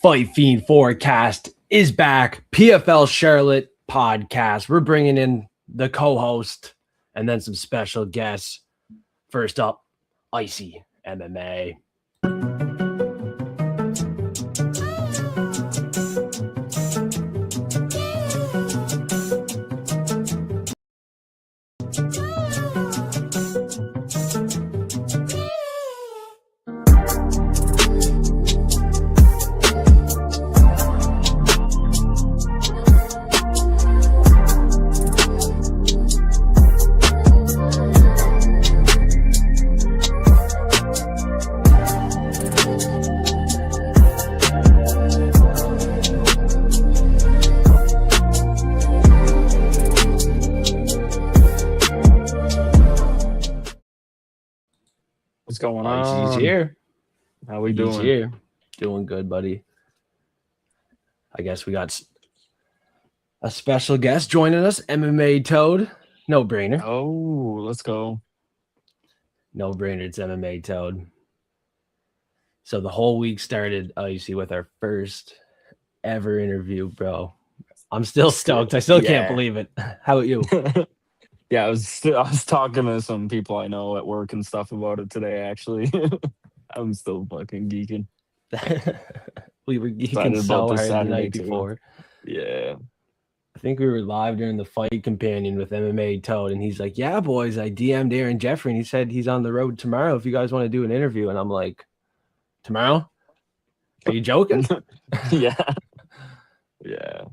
Fiend Forecast is back. Pfl Charlotte Podcast. We're bringing in the co-host and then some special guests. First up, Icy MMA. What's going on? Icy's here. How we doing? Here. Doing good, buddy. I guess we got a special guest joining us, MMA Toad. No brainer. Oh, let's go. No brainer. It's MMA Toad. So the whole week started, Icy, with our first ever interview, bro. I'm still stoked. I still can't believe it. How about you? Yeah, I was talking to some people I know at work and stuff about it today, actually. I'm still fucking geeking. We were geeking so hard the night before. Yeah. I think we were live during the Fight Companion with MMA Toad, and he's like, yeah, boys, I DM'd Aaron Jeffery, and he said he's on the road tomorrow if you guys want to do an interview. And I'm like, tomorrow? Are you joking? Yeah. Yeah.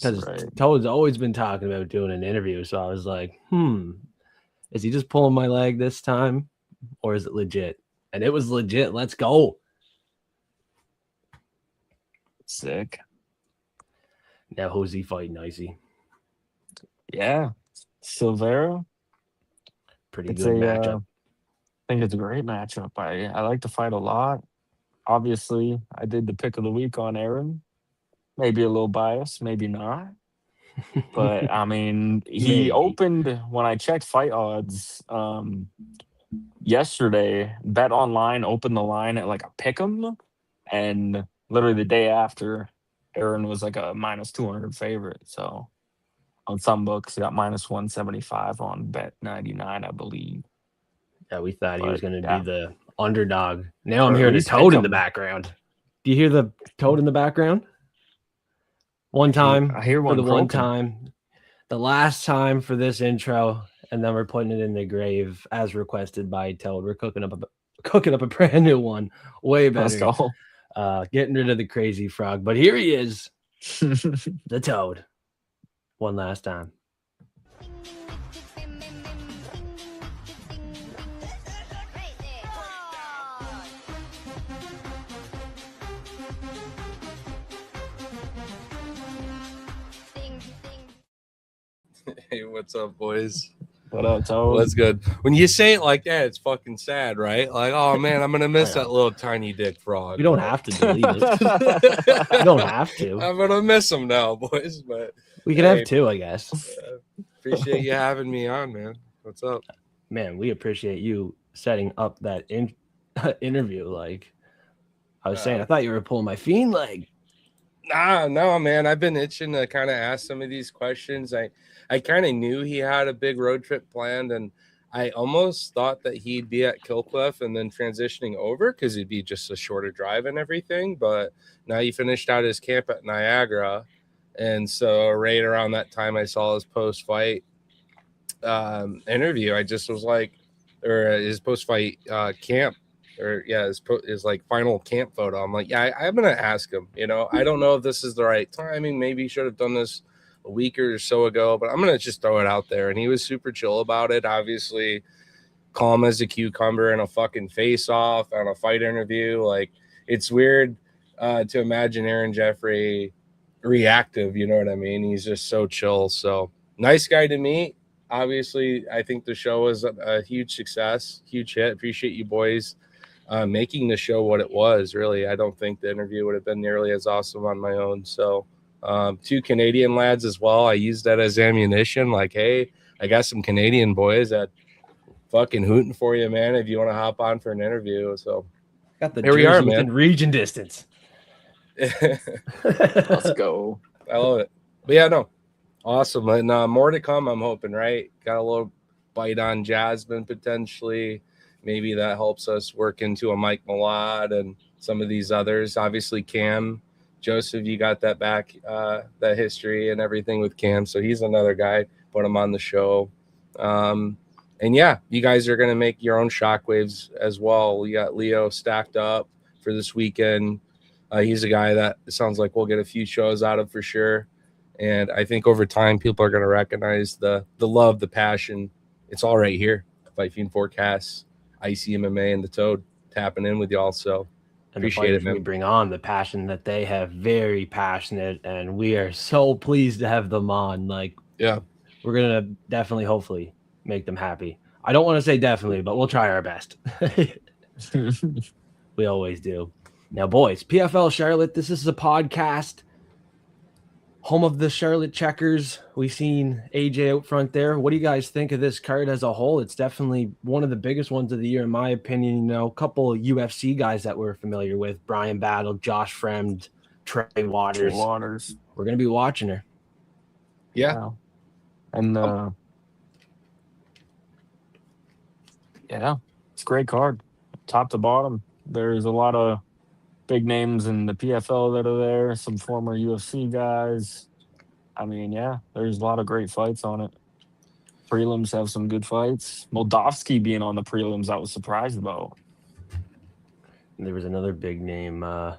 Because Toad's always been talking about doing an interview. So I was like, is he just pulling my leg this time? Or is it legit? And it was legit. Let's go. Sick. Now, who's he fighting, Icy? Yeah. Silvera. Pretty good matchup. I think it's a great matchup. I like the fight a lot. Obviously, I did the pick of the week on Aaron. Maybe a little biased, maybe not. But, I mean, he opened, when I checked fight odds yesterday, Bet Online opened the line at like a pick'em. And literally the day after, Aaron was like a minus 200 favorite. So on some books, he got minus 175 on Bet 99, I believe. Yeah, we thought he was going to be the underdog. Now I'm hearing the Toad in the background. Do you hear the Toad in the background? One time, I hear one for the croaking. one time, the last time for this intro, and then we're putting it in the grave as requested by Toad. We're cooking up a brand new one, way better. Let's go. Getting rid of the crazy frog, but here he is, the Toad, one last time. Hey, what's up, boys? What up, Toad? What's good? When you say it like that, it's fucking sad, right? Like, oh man, I'm gonna miss that little tiny dick frog. You don't have to delete it. You don't have to. I'm gonna miss him now, boys. But we could have two, I guess. Appreciate you having me on, man. What's up, man? We appreciate you setting up that interview. Like I was saying, I thought you were pulling my Fiend leg. No, man. I've been itching to kind of ask some of these questions. I kind of knew he had a big road trip planned, and I almost thought that he'd be at Killcliff and then transitioning over because it'd be just a shorter drive and everything. But now he finished out his camp at Niagara, and so right around that time I saw his post-fight interview. I just was like, or his post-fight camp. Or his like final camp photo. I'm like, yeah, I'm gonna ask him. You know, I don't know if this is the right timing. Maybe he should have done this a week or so ago, but I'm gonna just throw it out there. And he was super chill about it. Obviously, calm as a cucumber in a fucking face-off on a fight interview. Like, it's weird to imagine Aaron Jeffery reactive. You know what I mean? He's just so chill. So nice guy to meet. Obviously, I think the show was a huge success, huge hit. Appreciate you boys. Making the show what it was. Really, I don't think the interview would have been nearly as awesome on my own. So two Canadian lads as well. I used that as ammunition. Like, hey, I got some Canadian boys that fucking hooting for you, man, if you want to hop on for an interview. So got the here we are, man. In region distance. Let's go. I love it. But yeah, no, awesome. And more to come, I'm hoping, right? Got a little bite on Jasmine potentially. Maybe that helps us work into a Mike Malad and some of these others. Obviously, Cam, Joseph, you got that back, that history and everything with Cam. So he's another guy. Put him on the show. And yeah, you guys are going to make your own shockwaves as well. We got Leo stacked up for this weekend. He's a guy that it sounds like we'll get a few shows out of for sure. And I think over time, people are going to recognize the love, the passion. It's all right here. Fiend Forecast, Icy MMA, and the Toad tapping in with y'all. So and appreciate it, man. We bring on the passion that they have, very passionate, and we are so pleased to have them on. Like, yeah, we're going to definitely, hopefully, make them happy. I don't want to say definitely, but we'll try our best. We always do. Now, boys, PFL Charlotte, this is a podcast. Home of the Charlotte Checkers. We've seen AJ out front there. What do you guys think of this card as a whole? It's definitely one of the biggest ones of the year, in my opinion. You know, a couple of UFC guys that we're familiar with: Brian Battle, Josh Fremd, Trey Waters. We're going to be watching her. Yeah. And yeah, it's a great card, top to bottom. There's a lot of big names in the PFL that are there, some former UFC guys. I mean, yeah, there's a lot of great fights on it. Prelims have some good fights. Moldavsky being on the prelims, I was surprised about. And there was another big name. I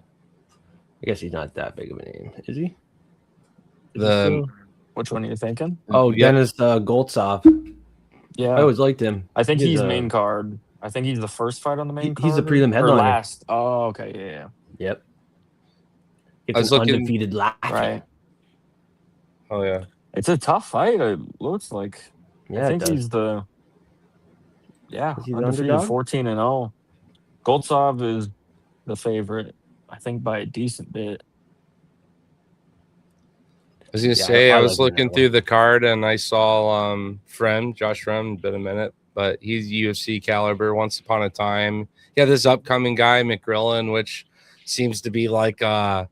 guess he's not that big of a name, is he? Which one are you thinking? Oh, yeah. Dennis Goltsov. Yeah, I always liked him. I think he's main card. I think he's the first fight on the main card. He's the prelim headliner. Or last. Oh, okay, yeah. Yep. I was looking undefeated last. Right. Oh yeah. It's a tough fight. It looks like. Yeah, I think he's the. Yeah, is he the undefeated, underdog? 14-0. Goltsov is the favorite, I think, by a decent bit. I was gonna say, I was looking through the card and I saw Josh Fremd, been a minute, but he's UFC caliber. Once upon a time, yeah, this upcoming guy McGrillen, which seems to be like Timu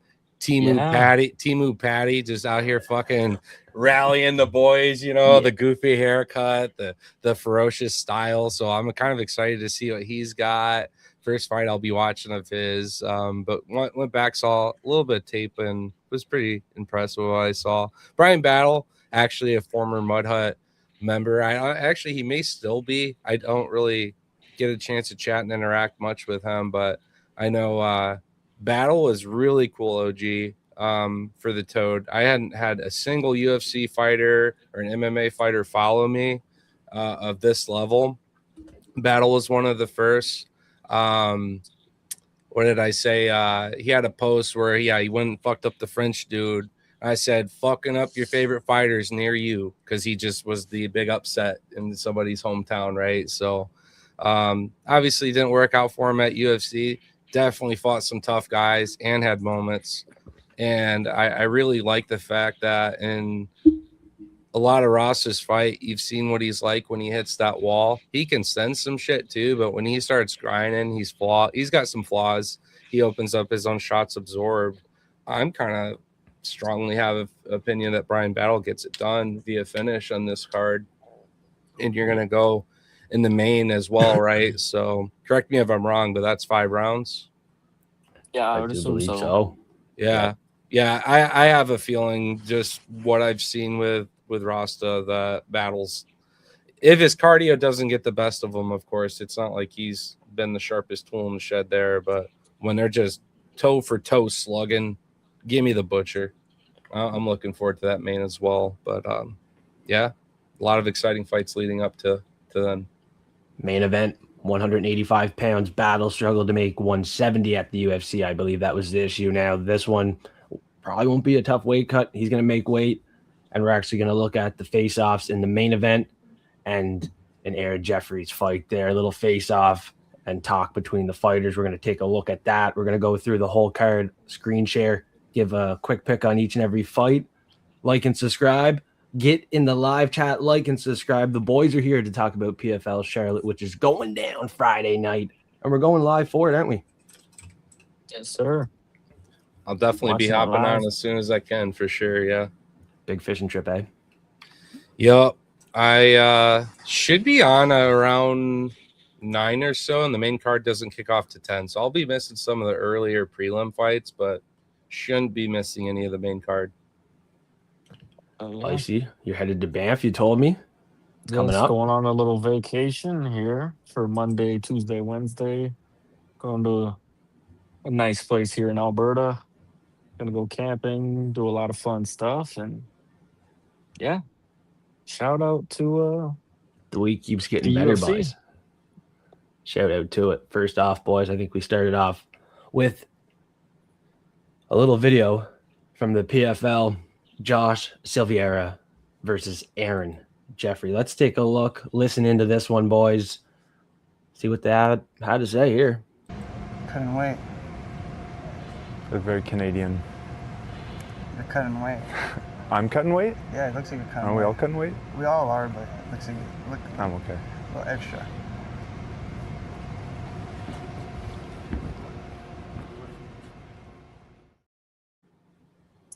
Patty, just out here fucking rallying the boys. You know, the goofy haircut, the ferocious style. So I'm kind of excited to see what he's got. First fight I'll be watching of his, but went back, saw a little bit of tape and was pretty impressed with what I saw. Brian Battle, actually a former Mud Hut member. Actually, he may still be. I don't really get a chance to chat and interact much with him, but I know Battle was really cool OG for the Toad. I hadn't had a single UFC fighter or an MMA fighter follow me of this level. Battle was one of the first. What did I say? He had a post where he went and fucked up the French dude. I said, fucking up your favorite fighters near you, because he just was the big upset in somebody's hometown, right? So obviously didn't work out for him at UFC. Definitely fought some tough guys and had moments. And I really like the fact that in a lot of Ross's fight, you've seen what he's like when he hits that wall. He can send some shit too, but when he starts grinding, he's got some flaws. He opens up his own shots absorbed. I'm kind of strongly have an opinion that Brian Battle gets it done via finish on this card. And you're going to go in the main as well, right? So correct me if I'm wrong, but that's 5 rounds. Yeah, I would assume so. Yeah. I have a feeling, just what I've seen with Rasta, that Battles, if his cardio doesn't get the best of him, of course, it's not like he's been the sharpest tool in the shed there, but when they're just toe for toe slugging, give me the butcher. I'm looking forward to that main as well. But yeah, a lot of exciting fights leading up to then. Main event, 185 pounds. Battle struggled to make 170 at the UFC. I believe that was the issue. Now this one probably won't be a tough weight cut. He's going to make weight, and we're actually going to look at the face-offs in the main event and an Aaron Jeffries fight there, a little face-off and talk between the fighters. We're going to take a look at that. We're going to go through the whole card, screen share, give a quick pick on each and every fight. Like and subscribe. Get in the live chat, like and subscribe. The boys are here to talk about PFL Charlotte, which is going down Friday night. And we're going live for it, aren't we? Yes, sir. I'll definitely be Watching it hopping live. on as soon as I can for sure. Yeah. Big fishing trip, eh? Yep. I should be on around 9 or so, and the main card doesn't kick off to 10. So I'll be missing some of the earlier prelim fights, but shouldn't be missing any of the main card. I see. You're headed to Banff, you told me. Coming Just up. going on a little vacation here for Monday, Tuesday, Wednesday. Going to a nice place here in Alberta. Gonna go camping, do a lot of fun stuff, and yeah. Shout out to The week keeps the getting better, UFC. boys. Shout out to it. First off, boys, I think we started off with a little video from the PFL, Josh Silveira versus Aaron Jeffery. Let's take a look, listen into this one, boys. See what they had to say here. Couldn't wait. They're very Canadian. You're cutting weight. I'm cutting weight? Yeah, it looks like you're cutting Are weight. we all cutting weight? We all are, but it looks like you look I'm okay. a little extra.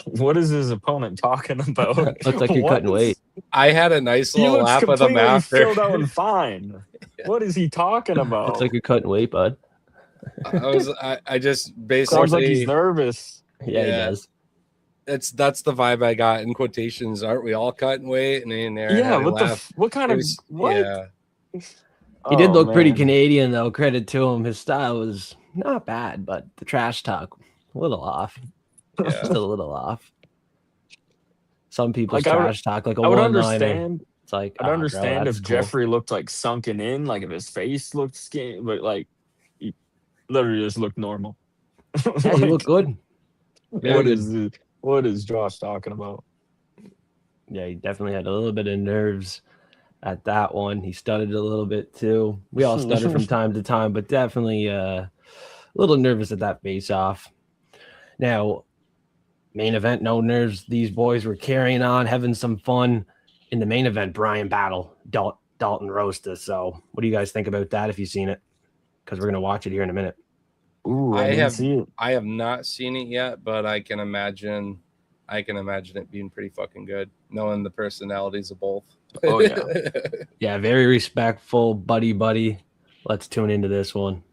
What is his opponent talking about? Looks like you're cutting weight. I had a nice He little looks laugh with him completely after. filled out and fine. What is he talking about? Looks like you're cutting weight, bud. I just basically Sounds like he's nervous. Yeah, he Yeah. does. that's the vibe I got in quotations. Aren't we all cutting weight? And then there, Yeah, what kind It of was- what? Yeah, He did Oh, look pretty man. Canadian, though. Credit to him. His style was not bad, but the trash talk, a little off. yeah. Still a little off. Some people's Like, I would- trash talk, like a I would one-liner. understand. It's like, I'd bro, understand that's if cool. Jeffrey looked like sunken in, like if his face looked skinny, but like he literally just looked normal. Yeah, he looked good. Very good. What is Josh talking about? Yeah, he definitely had a little bit of nerves at that one. He stuttered a little bit too. We all stutter from time to time, but definitely a little nervous at that face-off. Now, main event, no nerves. These boys were carrying on, having some fun. In the main event, Brian Battle, Dalton Rosta. So what do you guys think about that if you've seen it? Because we're going to watch it here in a minute. Ooh, I didn't see it. I have not seen it yet, but I can imagine it being pretty fucking good, knowing the personalities of both. Oh, yeah. Yeah, very respectful, buddy. Let's tune into this one.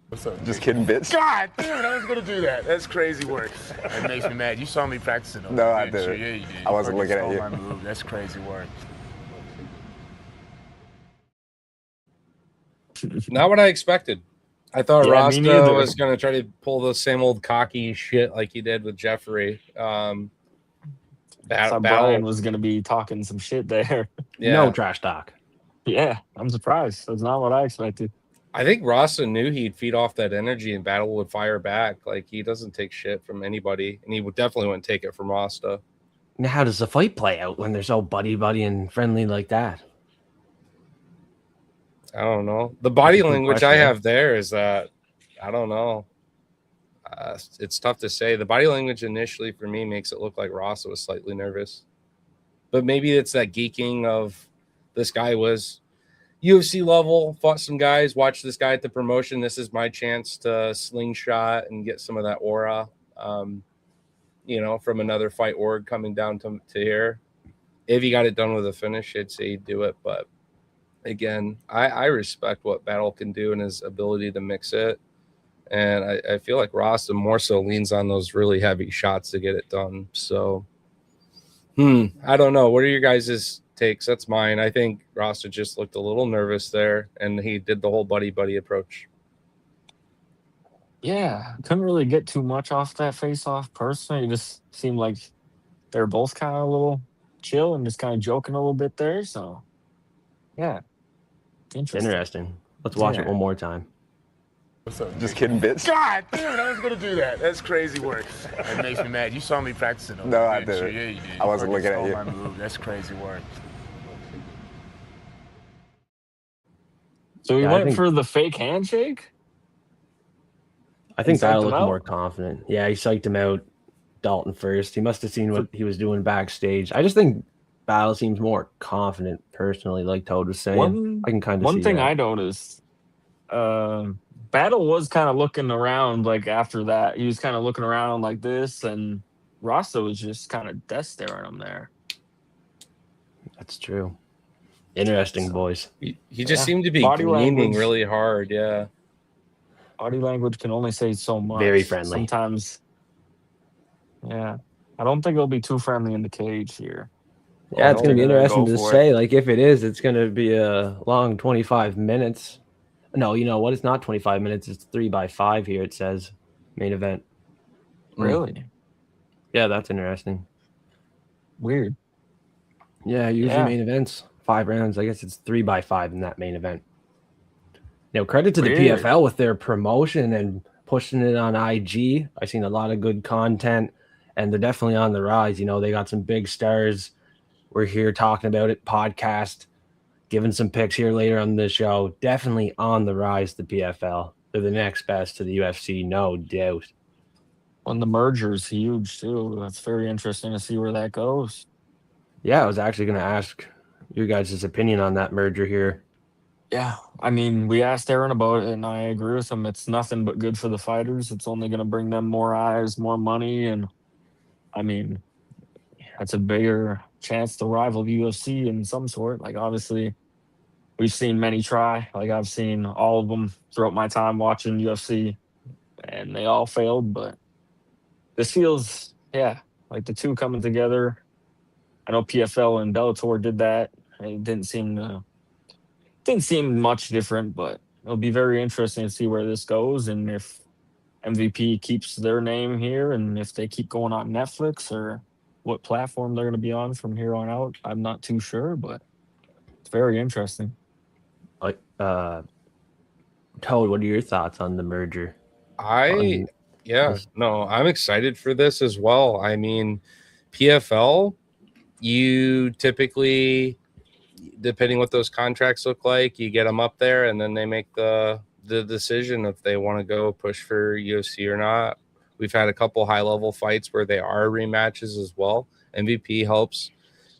What's up? Just kidding, bitch. God damn it, I was gonna do that. That's crazy work. That makes me mad. You saw me practicing on No, the I bench. didn't. Yeah, you did. I wasn't fucking looking at stole you. my move. That's crazy work. Not what I expected. I thought Yeah, me Rasta neither. was going to try to pull the same old cocky shit like he did with Jeffery. I thought Brian was gonna be talking some shit there. yeah. No trash talk. Yeah, I'm surprised. That's not what I expected. I think Rasta knew he'd feed off that energy and Battle would fire back. Like, he doesn't take shit from anybody, and he would definitely wouldn't take it from Rasta. Now, how does the fight play out when they're so buddy and friendly like that? I don't know. The body That's a good language question, I yeah. have there is that I don't know. It's tough to say. The body language initially for me makes it look like Rasta was slightly nervous, but maybe it's that geeking of this guy was UFC level, fought some guys, watched this guy at the promotion. This is my chance to slingshot and get some of that aura, from another fight org coming down to here. If he got it done with a finish, I'd say he'd do it. But again, I respect what Battle can do and his ability to mix it. And I feel like Rasta more so leans on those really heavy shots to get it done. So, I don't know. What are your guys' takes? That's mine. I think Rasta just looked a little nervous there, and he did the whole buddy approach. Yeah, couldn't really get too much off that face-off personally. It just seemed like they were both kind of a little chill and just kind of joking a little bit there. So, yeah, Interesting. Let's watch it one more time. What's up? Just kidding, bitch. God damn it, I was gonna do that. That's crazy work. That makes me mad. You saw me practicing on No, the I bench. didn't. Yeah, you did. I wasn't fucking looking at stole you. My move. That's crazy work. So we Yeah, I went think- for the fake handshake. I think psyched Battle him looked out? more confident. Yeah, he psyched him out, Dalton first. He must have seen what he was doing backstage. I just think Battle seems more confident personally, like Toad was saying. I can kind of see One thing that. I noticed, Battle was kind of looking around like after that. He was kind of looking around like this, and Rasta was just kind of death staring him there. That's true. Interesting, boys. He just seemed to be Body gleaming language. really hard. Yeah. Body language can only say so much. Very friendly. Sometimes, yeah. I don't think it'll be too friendly in the cage here. Yeah, it's going to be interesting go to for say. Like, if it is, it's going to be a long 25 minutes. No, you know what? It's not 25 minutes. It's 3x5 here, it says. Main event. Really? Yeah, that's interesting. Weird. Yeah, usually main events, 5 rounds. I guess it's 3x5 in that main event. Now, credit to the Weird. PFL with their promotion and pushing it on IG. I've seen a lot of good content, and they're definitely on the rise. You know, they got some big stars. We're here talking about it, podcast, giving some picks here later on the show. Definitely on the rise, the PFL. They're the next best to the UFC, no doubt. And the merger is huge, too. That's very interesting to see where that goes. Yeah, I was actually going to ask you guys' opinion on that merger here. Yeah, I mean, we asked Aaron about it, and I agree with him. It's nothing but good for the fighters. It's only going to bring them more eyes, more money, and I mean, that's a bigger chance to rival UFC in some sort. Like, obviously, we've seen many try. Like, I've seen all of them throughout my time watching UFC, and they all failed. But this feels, like the two coming together. I know PFL and Bellator did that. It didn't seem much different, but it'll be very interesting to see where this goes and if MVP keeps their name here and if they keep going on Netflix or what platform they're going to be on from here on out. I'm not too sure, but it's very interesting. Like, Toad, what are your thoughts on the merger? I'm excited for this as well. I mean, PFL, you typically, depending what those contracts look like, you get them up there and then they make the decision if they want to go push for UFC or not. We've had a couple high level fights where they are rematches as well. MVP helps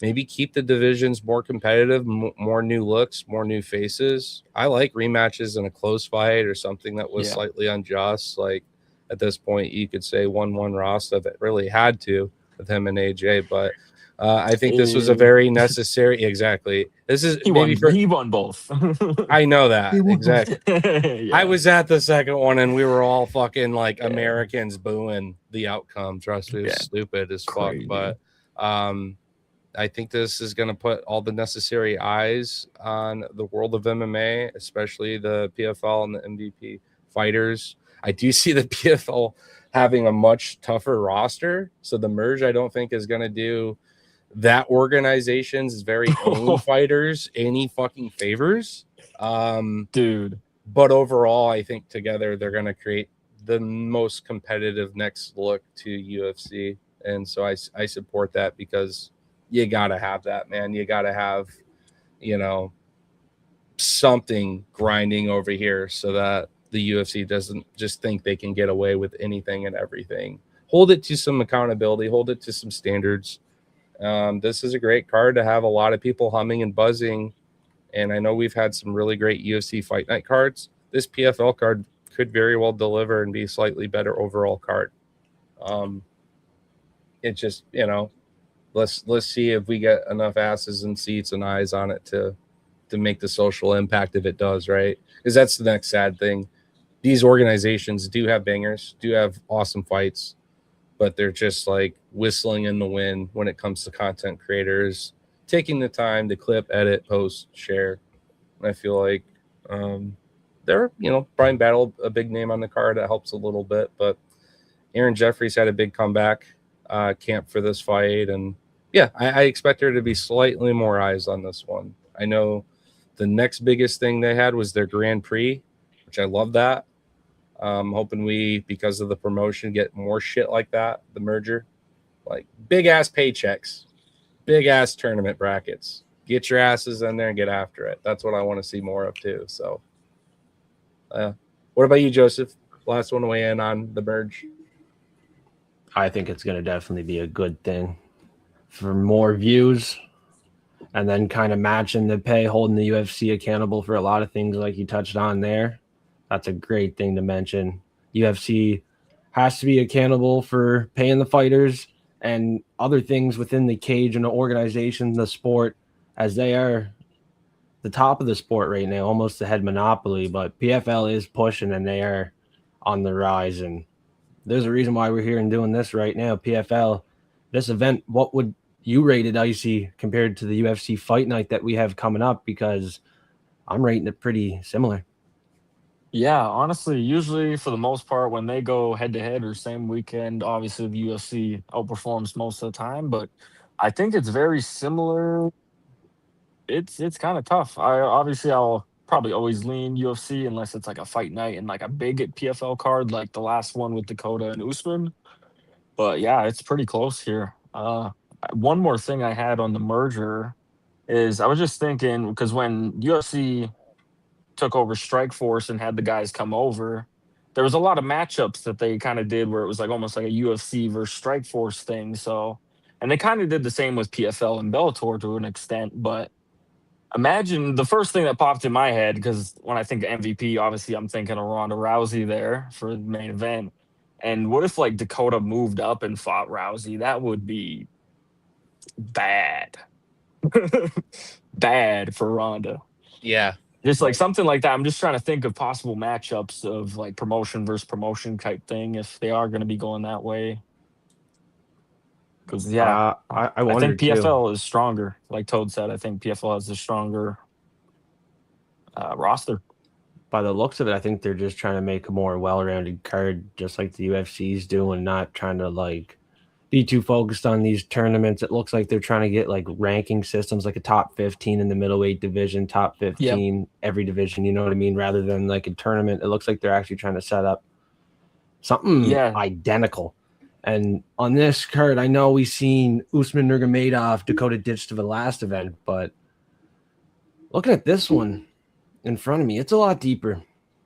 maybe keep the divisions more competitive, more new looks, more new faces. I like rematches in a close fight or something that was slightly unjust. Like at this point, you could say 1-1 Rasta that really had to with him and AJ, but I think this was a very necessary. Exactly. This is he won both. I know that exactly. I was at the second one and we were all fucking like Americans booing the outcome. Trust me, it was stupid as fuck. But I think this is going to put all the necessary eyes on the world of MMA, especially the PFL and the MVP fighters. I do see the PFL having a much tougher roster. So the merge, I don't think, is going to do that organization's very own fighters any fucking favors. Dude. But overall, I think together they're going to create the most competitive next look to UFC. And so I support that because you got to have that, man. You got to have, something grinding over here so that the UFC doesn't just think they can get away with anything and everything. Hold it to some accountability, hold it to some standards. This is a great card to have a lot of people humming and buzzing. And I know we've had some really great UFC fight night cards. This PFL card could very well deliver and be a slightly better overall card. It just, let's see if we get enough asses and seats and eyes on it to make the social impact if it does, right? Because that's the next sad thing. These organizations do have bangers, do have awesome fights, but they're just like whistling in the wind when it comes to content creators, taking the time to clip, edit, post, share. And I feel like Brian Battle, a big name on the card, that helps a little bit, but Aaron Jeffries had a big comeback camp for this fight. And I expect there to be slightly more eyes on this one. I know the next biggest thing they had was their Grand Prix, which I love that. Hoping we, because of the promotion, get more shit like that, the merger. Like big ass paychecks, big ass tournament brackets. Get your asses in there and get after it. That's what I want to see more of too. So what about you, Joseph? Last one to weigh in on the merge. I think it's going to definitely be a good thing for more views and then kind of matching the pay, holding the UFC accountable for a lot of things like you touched on there. That's a great thing to mention. UFC has to be accountable for paying the fighters and other things within the cage and the organization, the sport, as they are the top of the sport right now, almost the head monopoly. But PFL is pushing and they are on the rise. And there's a reason why we're here and doing this right now. PFL, this event, what would you rate it, Icy, compared to the UFC fight night that we have coming up? Because I'm rating it pretty similar. Yeah, honestly, usually for the most part, when they go head to head or same weekend, obviously the UFC outperforms most of the time. But I think it's very similar. It's kind of tough. I'll probably always lean UFC unless it's like a fight night and like a big PFL card, like the last one with Dakota and Usman. But yeah, it's pretty close here. One more thing I had on the merger is I was just thinking, because when UFC took over Strikeforce and had the guys come over, there was a lot of matchups that they kind of did where it was like almost like a UFC versus Strikeforce thing. So, and they kind of did the same with PFL and Bellator to an extent. But imagine the first thing that popped in my head, because when I think of MVP, obviously I'm thinking of Ronda Rousey there for the main event. And what if like Dakota moved up and fought Rousey? That would be bad. Bad for Ronda. Yeah. Just like something like that. I'm just trying to think of possible matchups of like promotion versus promotion type thing if they are going to be going that way. Because I I think too. PFL is stronger. Like Toad said, I think PFL has a stronger roster. By the looks of it, I think they're just trying to make a more well-rounded card, just like the UFC's doing, not trying to like be too focused on these tournaments. It looks like they're trying to get like ranking systems, like a top 15 in the middleweight division, top 15 every division, you know what I mean? Rather than like a tournament, it looks like they're actually trying to set up something identical. And on this card, I know we've seen Usman Nurmagomedov, Dakota Ditch to the last event, but looking at this one in front of me, it's a lot deeper.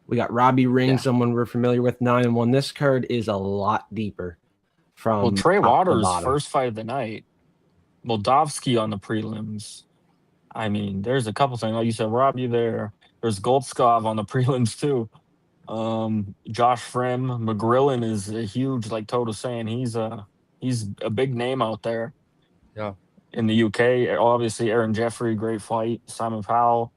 We got Robbie Ring, someone we're familiar with, 9-1. This card is a lot deeper. From Trey Waters' first fight of the night, Moldavsky on the prelims. I mean, there's a couple things. Like you said, Robbie there. There's Goldskov on the prelims too. Josh Frem, McGrillen is a huge, like Toad was saying, he's a big name out there. Yeah. In the UK, obviously Aaron Jeffery, great fight. Simon Powell.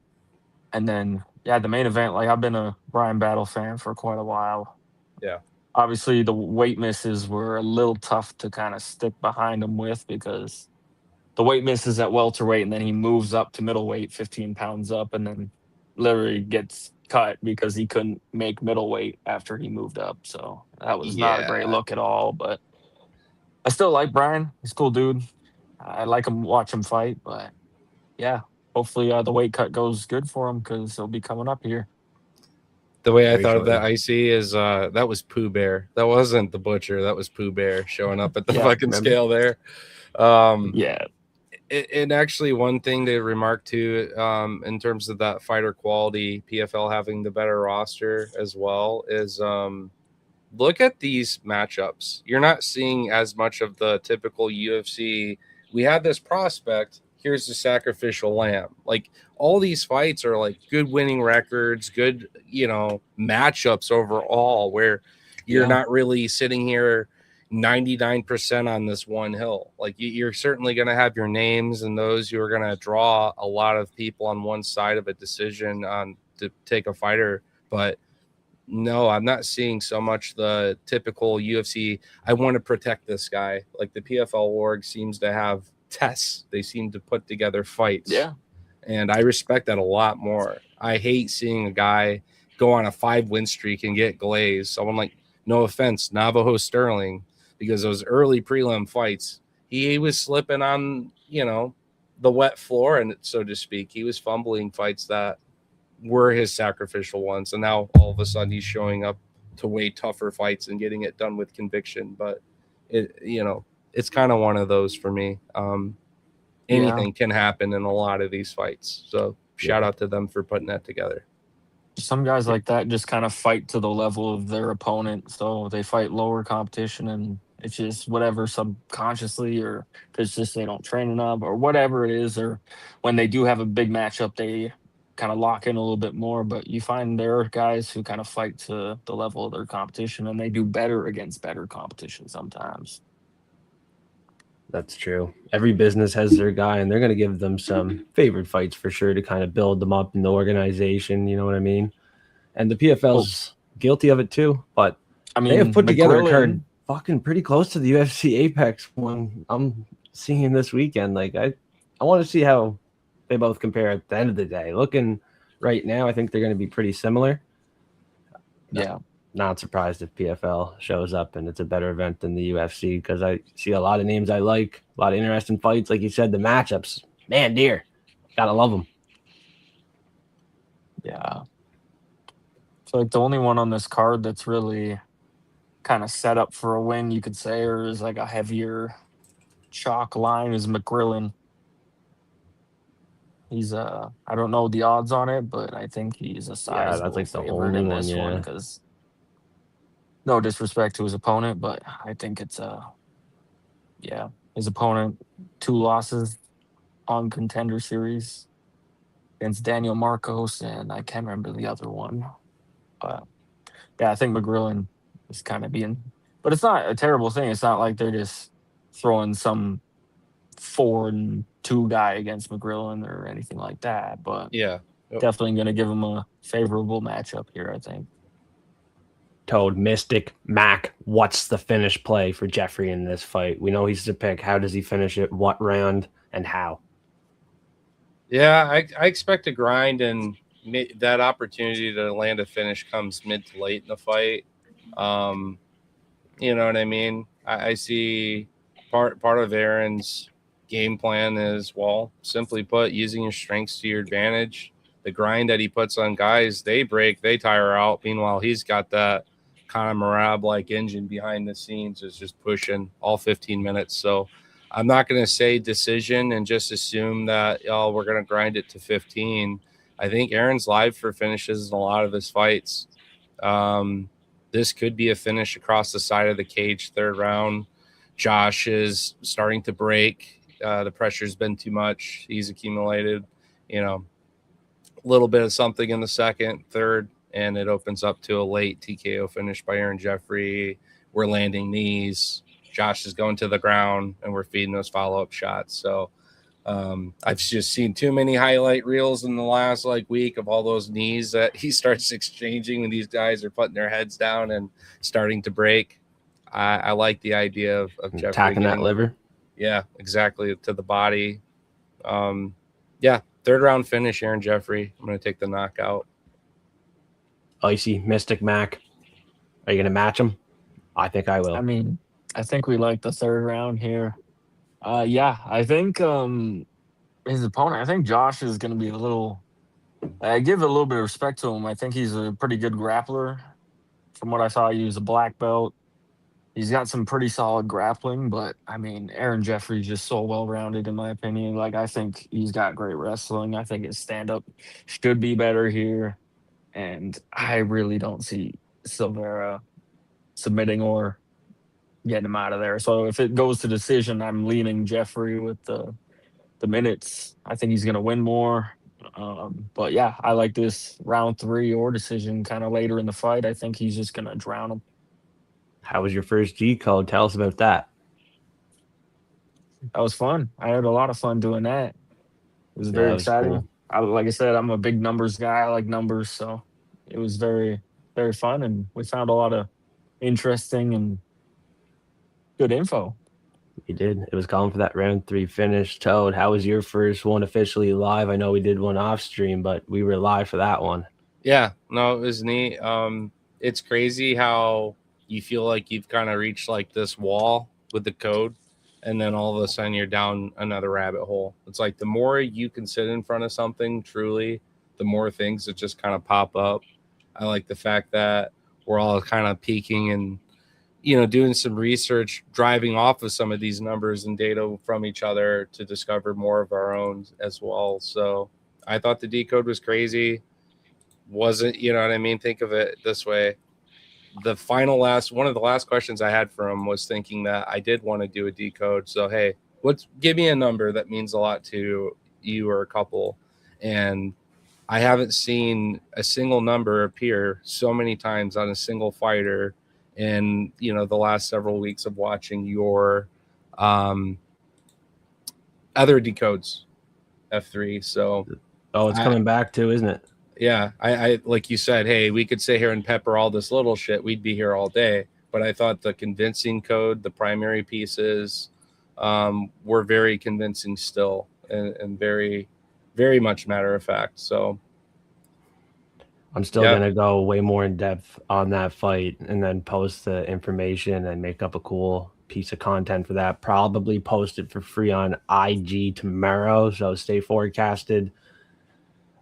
And then, the main event, like I've been a Brian Battle fan for quite a while. Yeah. Obviously, the weight misses were a little tough to kind of stick behind him with because the weight misses at welterweight and then he moves up to middleweight, 15 pounds up, and then literally gets cut because he couldn't make middleweight after he moved up. So that was not a great look at all. But I still like Brian. He's a cool dude. I like him, watch him fight. But hopefully the weight cut goes good for him because he'll be coming up here. The way I thought of that, Icy, is that was Pooh Bear. That wasn't the Butcher. That was Pooh Bear showing up at the fucking scale there. And actually, one thing to remark to in terms of that fighter quality, PFL having the better roster as well, is look at these matchups. You're not seeing as much of the typical UFC. We had this prospect. Here's the sacrificial lamb. Like all these fights are like good winning records, good, matchups overall, where you're not really sitting here 99% on this one hill. Like you're certainly going to have your names and those who are going to draw a lot of people on one side of a decision on to take a fighter. But no, I'm not seeing so much the typical UFC. I want to protect this guy. Like the PFL org seems to have tests. They seem to put together fights. Yeah. And I respect that a lot more. I hate seeing a guy go on a 5-win streak and get glazed. Someone like, no offense, Navajo Sterling, because those early prelim fights, he was slipping on, the wet floor, and so to speak. He was fumbling fights that were his sacrificial ones. And now all of a sudden he's showing up to way tougher fights and getting it done with conviction. But it's kind of one of those for me. Anything can happen in a lot of these fights. So shout out to them for putting that together. Some guys like that just kind of fight to the level of their opponent. So they fight lower competition and it's just whatever subconsciously, or it's just they don't train enough or whatever it is. Or when they do have a big matchup, they kind of lock in a little bit more. But you find there are guys who kind of fight to the level of their competition, and they do better against better competition sometimes. That's true. Every business has their guy, and they're going to give them some favorite fights for sure to kind of build them up in the organization. You know what I mean? And the PFL's guilty of it too. But I mean, they have put together a card McGrillen, fucking pretty close to the UFC Apex one I'm seeing this weekend. Like I want to see how they both compare at the end of the day. Looking right now, I think they're going to be pretty similar. yeah. Not surprised if PFL shows up and it's a better event than the UFC because I see a lot of names I like, a lot of interesting fights. Like you said, the matchups, man, dear, gotta love them. Yeah. So like the only one on this card that's really kind of set up for a win, you could say, or is like a heavier chalk line is McGrillen. He's I don't know the odds on it, but I think he's a sizable that's like the favorite only in one, this one yeah. because no disrespect to his opponent, but I think it's his opponent 2 losses on Contender Series against Daniel Marcos, and I can't remember the other one. But yeah, I think McGrillen is kind of being, but it's not a terrible thing. It's not like they're just throwing some 4-2 guy against McGrillen or anything like that. But Yeah. definitely going to give him a favorable matchup here, I think. Toad, Mystic, Mac, what's the finish play for Jeffery in this fight? We know he's the pick. How does he finish it? What round and how? Yeah, I expect a grind, and that opportunity to land a finish comes mid to late in the fight. You know what I mean? I see part of Aaron's game plan is, well, simply put, using your strengths to your advantage. The grind that he puts on guys, they break, they tire out. Meanwhile, he's got that Conor Marab-like engine behind the scenes, is just pushing all 15 minutes. So I'm not going to say decision and just assume that, we're going to grind it to 15. I think Aaron's live for finishes in a lot of his fights. This could be a finish across the side of the cage, 3rd round. Josh is starting to break. The pressure's been too much. He's accumulated, a little bit of something in the 2nd, 3rd, and it opens up to a late TKO finish by Aaron Jeffery. We're landing knees. Josh is going to the ground, and we're feeding those follow-up shots. So I've just seen too many highlight reels in the last week of all those knees that he starts exchanging when these guys are putting their heads down and starting to break. I like the idea of Jeffery attacking that liver. Yeah, exactly, to the body. 3rd round finish, Aaron Jeffery. I'm going to take the knockout. Icy, Mystic, Mac. Are you going to match him? I think I will. I mean, I think we like the 3rd round here. I think his opponent, I think Josh is going to be I give a little bit of respect to him. I think he's a pretty good grappler. From what I saw, he was a black belt. He's got some pretty solid grappling, but I mean, Aaron Jeffery's just so well-rounded in my opinion. I think he's got great wrestling. I think his stand-up should be better here. And I really don't see Silveira submitting or getting him out of there. So if it goes to decision, I'm leaning Jeffery with the minutes. I think he's going to win more. But yeah, I like this round 3 or decision kind of later in the fight. I think he's just going to drown him. How was your first G code? Tell us about that. That was fun. I had a lot of fun doing that. It was very exciting. Cool. Like I said, I'm a big numbers guy. I like numbers. So it was very, very fun. And we found a lot of interesting and good info. We did. It was calling for that round 3 finish. Toad, how was your first one officially live? I know we did one off stream, but we were live for that one. Yeah, no, it was neat. It's crazy how you feel like you've kind of reached this wall with the code, and then all of a sudden you're down another rabbit hole. It's like the more you can sit in front of something, truly, the more things that just kind of pop up. I like the fact that we're all kind of peeking and, doing some research, driving off of some of these numbers and data from each other to discover more of our own as well. So I thought the decode was crazy. Wasn't, you know what I mean? Think of it this way. One of the last questions I had for him was thinking that I did want to do a decode. So, hey, give me a number that means a lot to you or a couple. And I haven't seen a single number appear so many times on a single fighter in, you know, the last several weeks of watching your other decodes F3. So it's coming back too, isn't it? yeah, I like you said, hey, we could sit here and pepper all this little shit. We'd be here all day. But I thought the convincing code, the primary pieces, were very convincing still, and very, very much matter of fact. So I'm still gonna go way more in depth on that fight, and then post the information and make up a cool piece of content for that. Probably post it for free on IG tomorrow. So stay forecasted.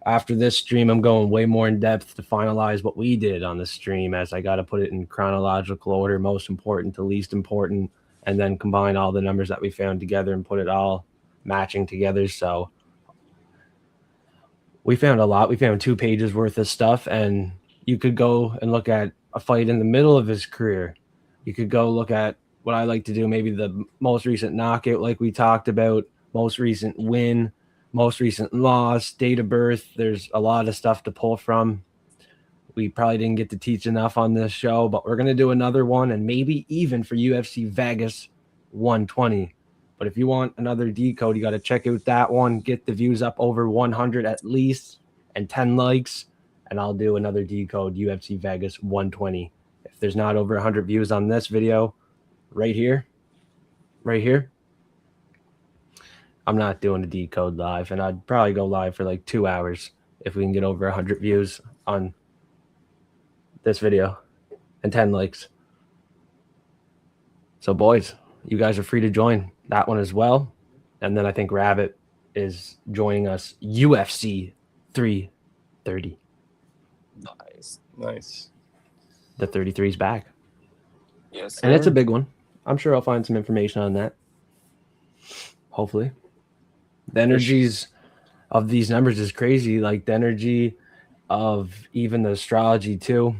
After this stream, I'm going way more in depth to finalize what we did on the stream, as I got to put it in chronological order, most important to least important, and then combine all the numbers that we found together and put it all matching together. So we found a lot. We found 2 pages worth of stuff, and you could go and look at a fight in the middle of his career. You could go look at what I like to do, maybe the most recent knockout, like we talked about, most recent win, most recent loss, date of birth. There's a lot of stuff to pull from. We probably didn't get to teach enough on this show, but we're going to do another one, and maybe even for UFC Vegas 120. But if you want another decode, you got to check out that one, get the views up over 100 at least, and 10 likes, and I'll do another decode UFC Vegas 120. If there's not over 100 views on this video, right here, I'm not doing a decode live, and I'd probably go live for like 2 hours if we can get over 100 views on this video and 10 likes. So boys, you guys are free to join that one as well. And then I think Rabbit is joining us UFC 330. Nice. The 33 is back. Yes, and it's a sir. big one. I'm sure I'll find some information on that. Hopefully. The energies of these numbers is crazy. Like the energy of even the astrology too.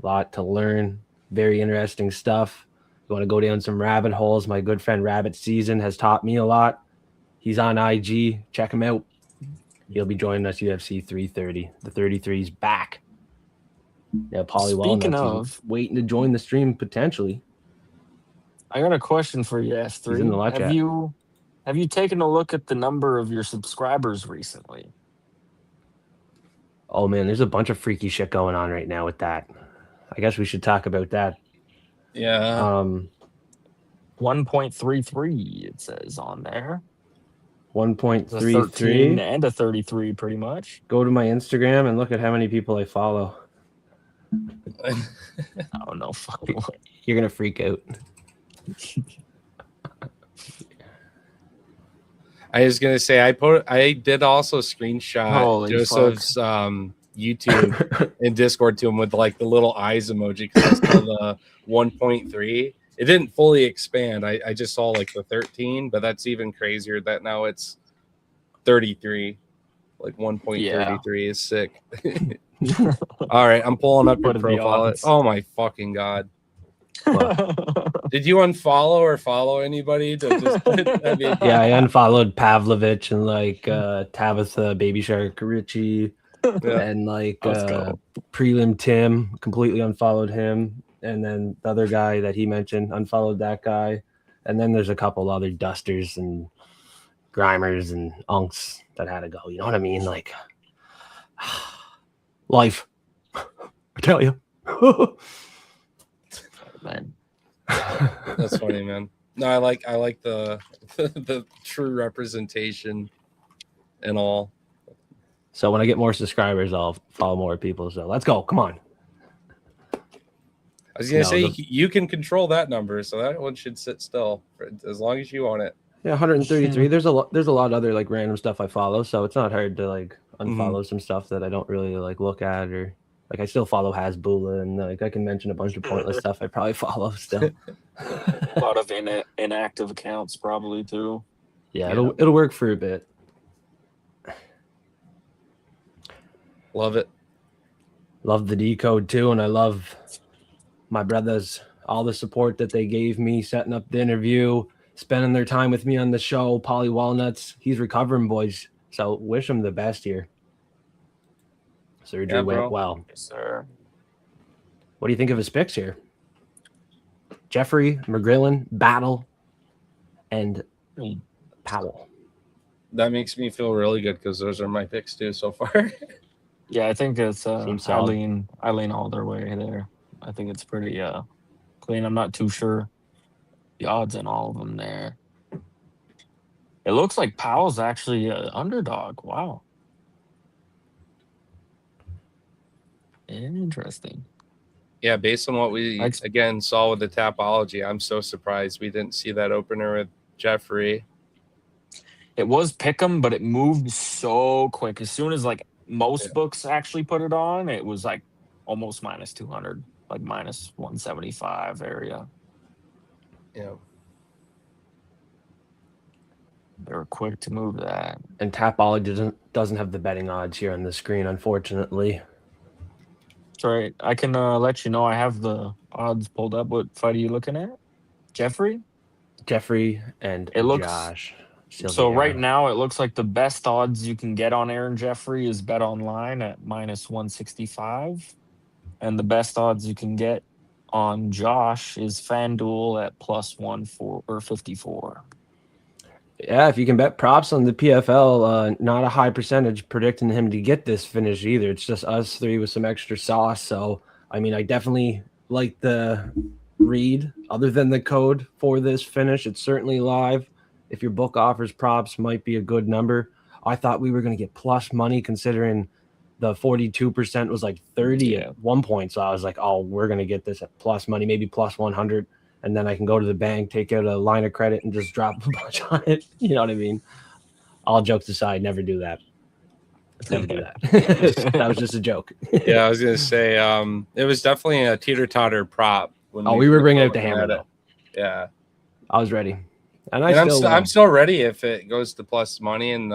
A lot to learn. Very interesting stuff. You want to go down some rabbit holes. My good friend Rabbit Season has taught me a lot. He's on IG. Check him out. He'll be joining us UFC 330. The 33 is back. Yeah, Paulie Speaking Walnuts of, waiting to join the stream potentially. I got a question for you, F3. He's in the live chat. Have you taken a look at the number of your subscribers recently? Oh man, there's a bunch of freaky shit going on right now with that. I guess we should talk about that. Yeah. 1.33 it says on there. 1.33 13 and a 33 pretty much. Go to my Instagram and look at how many people I follow. Oh no, fucking way. You're gonna freak out. I was gonna say I did also screenshot Holy Joseph's YouTube and Discord to him with like the little eyes emoji because I saw the 1.3. It didn't fully expand. I just saw like the 13, but that's even crazier that now it's 33. Like 1.33 is sick. All right, I'm pulling up your What are the profile. odds? Oh my fucking god. Did you unfollow or follow anybody? To just, I mean, Yeah, I unfollowed Pavlovich and like Tabitha, Baby Shark, Richie, and like Let's go. Prelim Tim. Completely unfollowed him, and then the other guy that he mentioned unfollowed that guy, and then there's a couple other dusters and grimers and unks that had to go. You know what I mean? Like life. I tell you. Man. that's funny, man. No, I like the the true representation and all. So when I get more subscribers, I'll follow more people. So let's go. Come on. I was gonna say you can control that number, so that one should sit still for, as long as you own it. Yeah, 133. There's a lot of other like random stuff I follow, so it's not hard to like unfollow some stuff that I don't really like look at, or like I still follow Hasbula, and like I can mention a bunch of pointless stuff I probably follow still. A lot of inactive accounts probably too. Yeah, it'll work for a bit. Love it. Love the decode too, and I love my brothers, all the support that they gave me setting up the interview, spending their time with me on the show. Paulie Walnuts, he's recovering, boys. So wish him the best here. Surgery Yeah, went bro. well. Yes, sir. What do you think of his picks here? Jeffery, McGrillen, Battle, and Powell. That makes me feel really good because those are my picks too so far. Yeah, I think it's Seems I solid. lean all their way there. I think it's pretty clean. I'm not too sure the odds in all of them there. It looks like Powell's actually an underdog. Wow. Interesting. Yeah, based on what we Like- again saw with the Tapology, I'm so surprised we didn't see that opener with Jeffery. It was Pick'em, but it moved so quick. As soon as like most books actually put it on, it was like almost minus 200, like minus 175 area. Yeah. They were quick to move that. And Tapology doesn't have the betting odds here on the screen, unfortunately. That's right. I can let you know I have the odds pulled up. What fight are you looking at? Jeffrey? Jeffrey and It looks- Josh. So right now, it looks like the best odds you can get on Aaron Jeffery is Bet Online at minus 165. And the best odds you can get on Josh is FanDuel at plus 54. Yeah, if you can bet props on the PFL, not a high percentage predicting him to get this finish either. It's just us three with some extra sauce. So, I mean, I definitely like the read. Other than the code for this finish, it's certainly live. If your book offers props, might be a good number. I thought we were going to get plus money considering the 42% was like 30 at one point. So I was like, oh, we're going to get this at plus money, maybe plus 100. And then I can go to the bank, take out a line of credit, and just drop a bunch on it. You know what I mean? All jokes aside, never do that. Never do that. That was just a joke. Yeah, I was gonna say, it was definitely a teeter-totter prop. When We were bringing out the hammer, though. Yeah, I was ready, and I'm still ready if it goes to plus money, and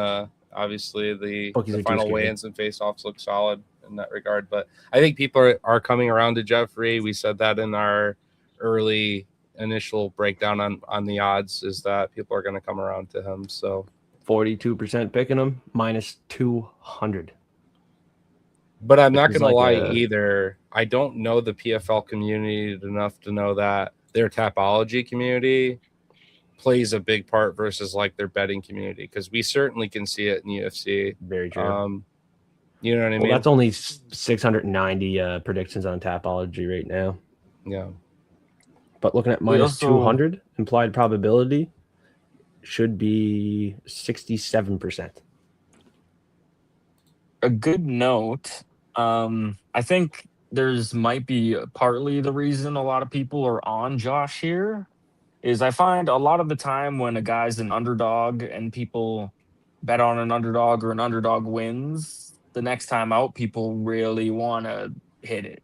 obviously the Bookies are too final scary. weigh-ins and face-offs look solid in that regard. But I think people are coming around to Jeffrey. We said that in our early initial breakdown on the odds, is that people are going to come around to him. So 42% picking him, minus 200. but I'm not Which is going to like lie either. I don't know the PFL community enough to know that their Tapology community plays a big part versus like their betting community, because we certainly can see it in UFC. Very true. You know what I Well, mean? that's only 690 predictions on Tapology right now. Yeah. But looking at minus 200 implied probability should be 67%. A good note. I think there's might be partly the reason a lot of people are on Josh here is I find a lot of the time when a guy's an underdog and people bet on an underdog or an underdog wins, the next time out, people really want to hit it.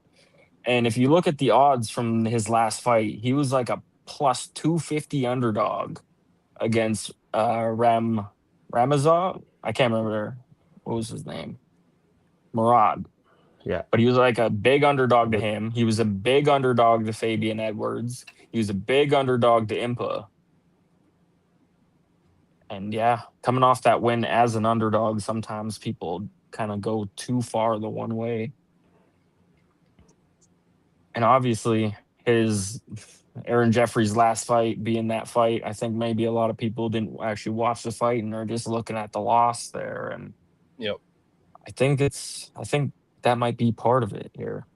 And if you look at the odds from his last fight, he was like a plus 250 underdog against Ramazov. I can't remember what was his name. Murad. Yeah. But he was like a big underdog to him. He was a big underdog to Fabian Edwards. He was a big underdog to Impa. And yeah, coming off that win as an underdog, sometimes people kind of go too far the one way. And obviously, his Aaron Jeffrey's last fight being that fight, I think maybe a lot of people didn't actually watch the fight and are just looking at the loss there. And Yep. I think that might be part of it here.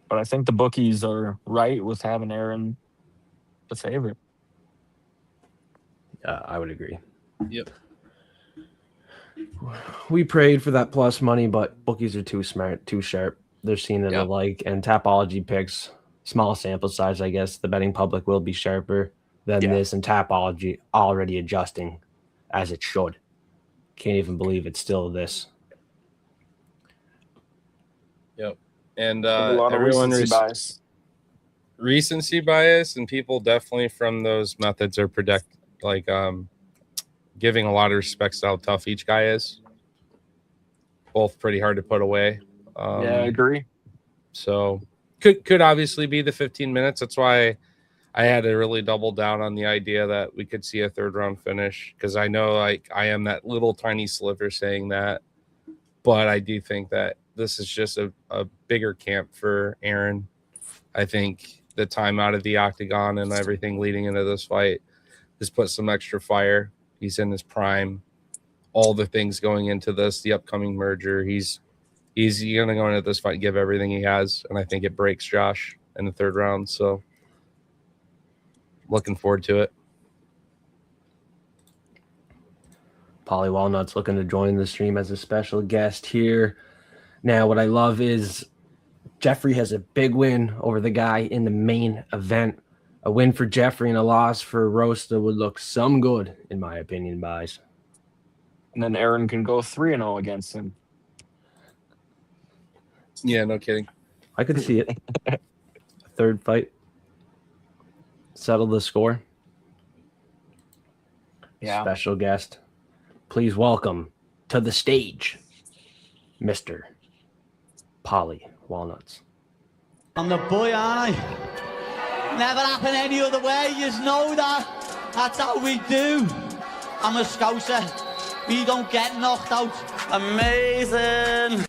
But I think the bookies are right with having Aaron the favorite. I would agree. Yep. We prayed for that plus money, but bookies are too smart, too sharp. They're seeing it alike, and Tapology picks, small sample size, I guess. The betting public will be sharper than this, and Tapology already adjusting as it should. Can't even believe it's still this. Yep. And A lot of everyone recency bias. recency bias, and people definitely from those methods are giving a lot of respects to how tough each guy is. Both pretty hard to put away. Yeah, I agree. So could obviously be the 15 minutes. That's why I had to really double down on the idea that we could see a third round finish, because I know I am that little tiny sliver saying that. But I do think that this is just a bigger camp for Aaron. I think the time out of the octagon and everything leading into this fight has put some extra fire. He's in his prime. All the things going into this, the upcoming merger, he's going to go into this fight and give everything he has, and I think it breaks Josh in the third round. So looking forward to it. Paulie Walnut's looking to join the stream as a special guest here. Now, what I love is Jeffery has a big win over the guy in the main event. A win for Jeffery and a loss for Rosta would look some good, in my opinion, guys. And then Aaron can go 3-0 against him. Yeah, no kidding. I could see it. Third fight. Settle the score. Yeah. Special guest. Please welcome to the stage, Mr. Paulie Walnuts. I'm the boy, aren't I? Never happen any other way, you know that. That's how we do. I'm a Scouser. We don't get knocked out. Amazing.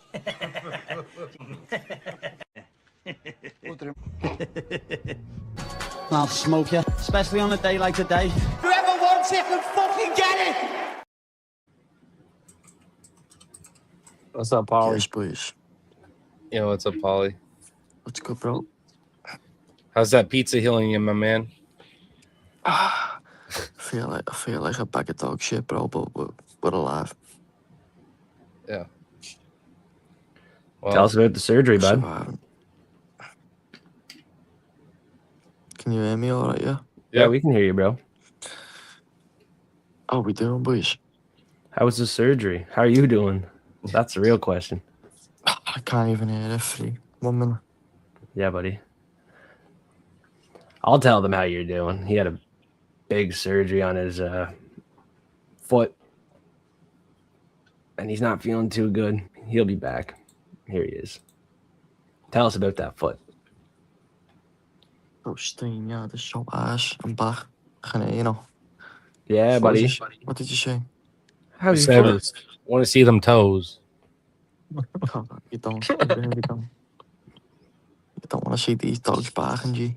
I'll smoke you, especially on a day like today. Whoever wants it can fucking get it. What's up, Paulie? Yes, boys. Yeah, what's up, Paulie? What's good, bro? How's that pizza healing you, my man? I feel like a bag of dog shit, bro, but we're alive. Yeah. Tell us about the surgery, bud. Surviving. Can you hear me all right, yeah? Yeah, we can hear you, bro. How we doing, boys? How was the surgery? How are you doing? That's the real question. I can't even hear it. 1 minute. Yeah, buddy. I'll tell them how you're doing. He had a big surgery on his foot, and he's not feeling too good. He'll be back. Here he is. Tell us about that foot. Oh, Steen, yeah, this is so ass. I'm back. You know. Yeah, buddy. What did you say? How's Said your foot? it. Want to see them toes. Oh, you don't. You really don't. You don't want to see these dogs barking, G.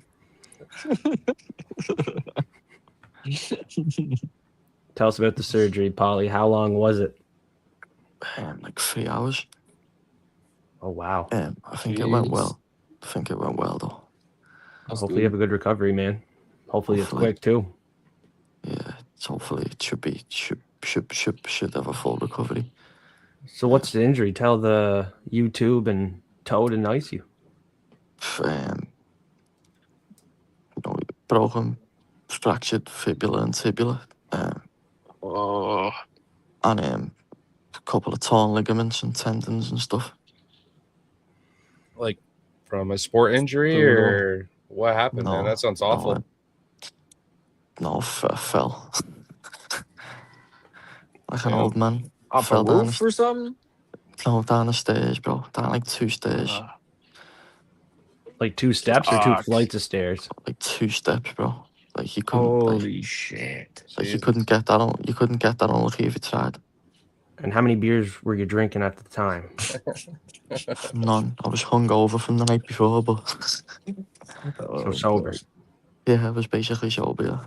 Tell us about the surgery, Paulie. How long was it? Like 3 hours. Oh, wow. I think it went well. Though. Hopefully you have a good recovery, man. Hopefully it's quick, too. Yeah, hopefully it should have a full recovery. So what's the injury? Tell the YouTube and Toad and Icy. Broken, fractured fibula and tibula. And a couple of torn ligaments and tendons and stuff. Like from a sport injury or what happened, man? That sounds awful. I fell. Like an old man. Off a Fell down roof or something? No, down the stairs, bro. Down like 2 stairs. Like 2 steps or 2 flights of stairs? Like 2 steps, bro. Like you couldn't. Holy shit! Like you couldn't get that on. You couldn't get that on lucky if you tried. And how many beers were you drinking at the time? None. I was hungover from the night before, but So sober. yeah, I was basically sober. Yeah.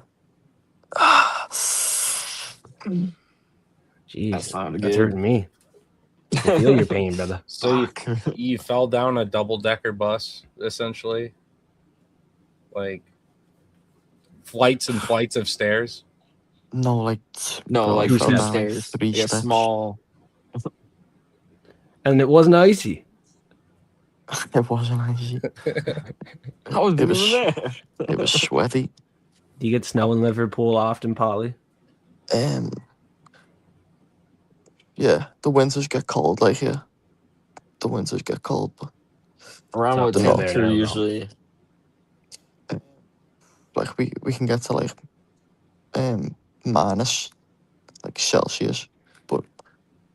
Jeez, That's not that's good. hurting me. I feel your pain, brother. So you fell down a double-decker bus, essentially? Like flights and flights of stairs? No, like like fell from down, like, stairs. 3 Like a steps. small. And it wasn't icy. It wasn't icy. I was It was- even there. It was sweaty. Do you get snow in Liverpool often, Paulie? Yeah, the winters get cold, like here. The winters get cold, but Around what It's up there temperature now, though. usually? like we can get to like minus like Celsius, but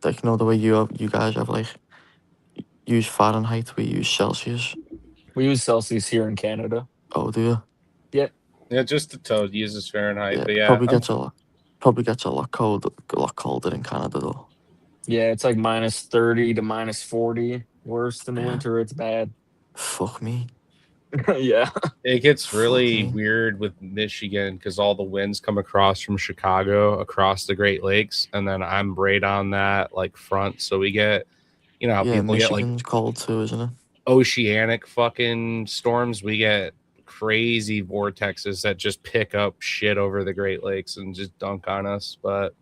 like the way you guys have like use Fahrenheit, we use Celsius. We use Celsius here in Canada. Oh, do you? Yeah, just the Toad uses Fahrenheit, but yeah. probably gets a lot colder in Canada though. Yeah, it's like -30 to -40. Worse in the Yeah. winter, it's bad. Fuck me. Yeah. It gets Fuck really me. weird with Michigan because all the winds come across from Chicago across the Great Lakes, and then I'm right on that like front, so we get, you know, how Yeah, people get like Michigan's cold too, isn't it? oceanic fucking storms. We get crazy vortexes that just pick up shit over the Great Lakes and just dunk on us, but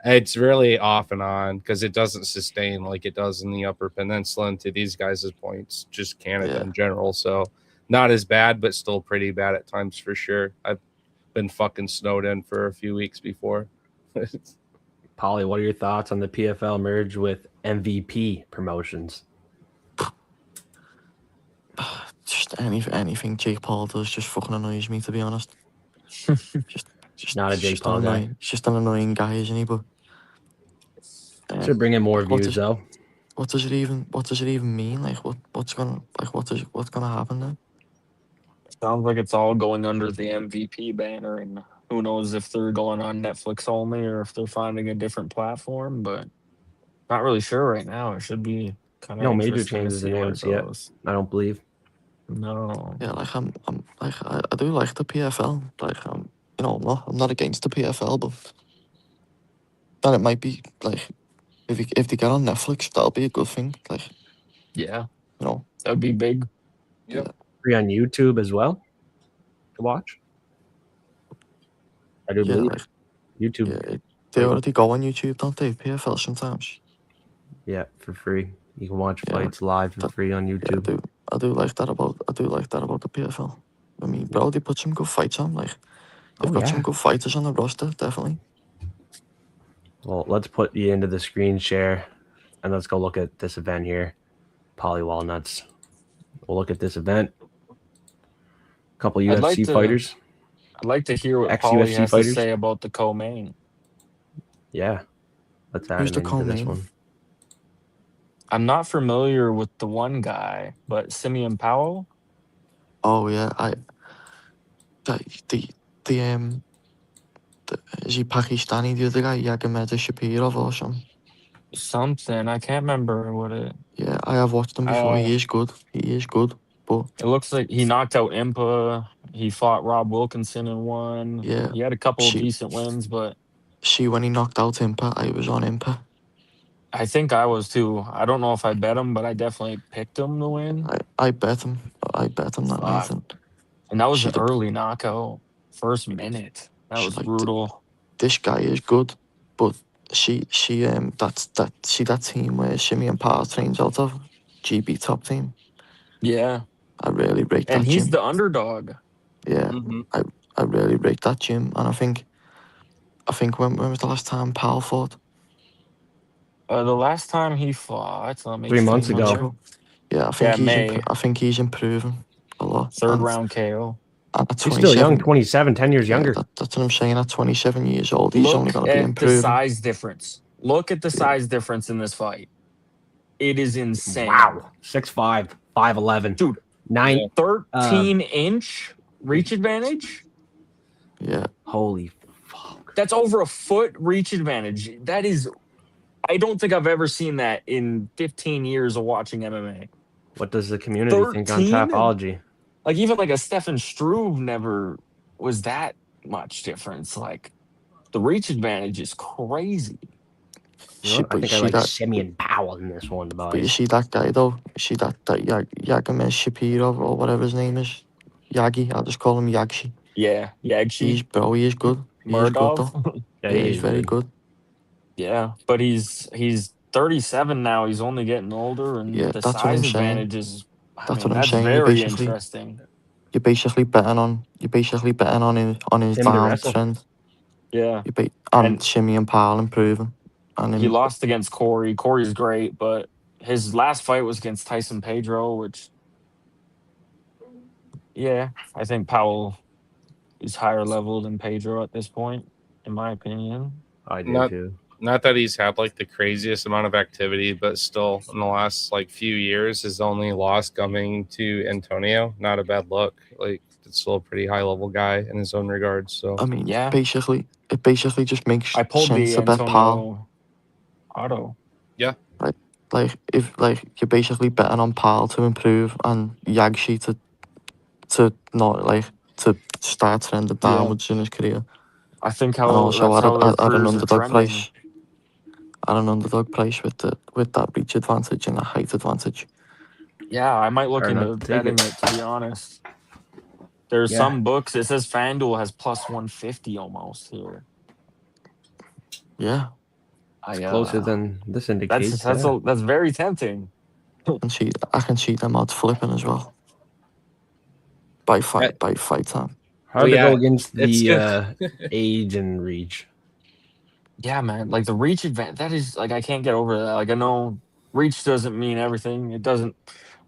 it's really off and on because it doesn't sustain like it does in the Upper Peninsula, and to these guys' points, just Canada in general. So not as bad, but still pretty bad at times for sure. I've been fucking snowed in for a few weeks before. Polly, what are your thoughts on the PFL merge with MVP promotions? Just anything Jake Paul does just fucking annoys me, to be honest. just Not a he's Jake just Paul an guy. annoying, he's just an annoying guy, isn't he? But Should bring in more what views does- though. what does it even mean? Like what's gonna happen then? Sounds like it's all going under the MVP banner, and who knows if they're going on Netflix only or if they're finding a different platform, but not really sure right now. It should be kind of No major interesting to changes see where it announced yet. goes. I don't believe. No. Yeah, like I'm like I do like the PFL. Like you know, I'm not against the PFL, but then it might be like if they get on Netflix, that'll be a good thing. Like, Yeah, you know, that would be big. Free on YouTube as well to watch. I do yeah, believe like YouTube. yeah, they already go on YouTube, don't they? PFL sometimes. Yeah, for free. You can watch Yeah, fights live for free on Yeah, YouTube. I do like that about the PFL. I mean, bro, they put some good fights on. Like, they've got some good fighters on the roster, definitely. Well, let's put you into the screen share and let's go look at this event here. Polly Walnuts. We'll look at this event. A couple I'd UFC like to- fighters. I'd like to hear what Ex-UFC Paulie has fighters. to say about the co-main. Yeah. Let's add Who's him the into this co-main? one. I'm not familiar with the one guy, but Simeon Powell. Oh yeah, is he Pakistani? The other guy, Yagomed Shapirov or something. Something I can't remember what it. Yeah, I have watched him before. He is good. But It looks like he knocked out Impa. He fought Rob Wilkinson in one. Yeah, He had a couple she- decent wins, but see, when he knocked out Impa, I was on Impa. I think I was too. I don't know if I bet him, but I definitely picked him to win. I bet him. that night. Fuck. And that was She an did- early knockout, first minute. That was like, brutal. This guy is good, but that team where Simeon Powell trains out of, GB top team. Yeah, I really rate and that he's gym. the underdog. Yeah, I really rate that gym, and I think when was the last time Powell fought? The last time he fought, let me 3 months see ago. here. Yeah, I think May. I think he's improving a lot. Third And- round KO. and at He's still young, 27 27, 10 years younger. That's what I'm saying. At 27 years old, he's only Look going to be at the improving. size difference. Look at the size difference in this fight. It is insane. Wow. 6'5", 5'11". Dude. 9. 13-inch reach advantage? Yeah. Holy fuck. That's over a foot reach advantage. That is, I don't think I've ever seen that in 15 years of watching MMA. What does the community think on 13? Tapology? Like, even like a Stefan Struve never was that much difference. Like, the reach advantage is crazy. You know what? I think I like Simeon Powell in this one, But you boys. see that guy though? You see that Yagomed Shapirov or whatever his name is? Yagi, I'll just call him Yagshi. Yeah, Yagshi. He is good. He is good Murdov. though. Yeah, he's very good. Yeah, but he's 37 now. He's only getting older, and Yeah, the that's what size I'm saying. advantage is. That's what I'm that's saying. very interesting. You're basically betting on his Him to down wrestle. trend. Yeah, You bet on And- Simeon Powell improving. And he lost against Corey. Corey's great, but his last fight was against Tyson Pedro, which, yeah, I think Powell is higher level than Pedro at this point, in my opinion. I do too. Not that he's had like the craziest amount of activity, but still in the last like few years, his only loss coming to Antonio. Not a bad look. Like, it's still a pretty high level guy in his own regards. So I mean, Yeah. it basically just makes I pulled sense the to bet Powell. Antonio auto. Yeah. Like if you're basically betting on Pal to improve and Yagshi to not to start trending downwards in his career. I think And also that's how their at an careers are underdog trending. price. At an underdog price with that reach advantage and the height advantage. Yeah, I might look Hard not into to take betting it. it, to be honest. There's Yeah. some books, it says FanDuel has plus 150 almost here. Yeah. It's closer than this indicates. That's very tempting. I can see them odds flipping as well. By fight time. Hard to yeah, go against it's the age and reach. Yeah, man. Like the reach advantage, that is like I can't get over that. Like I know reach doesn't mean everything. It doesn't.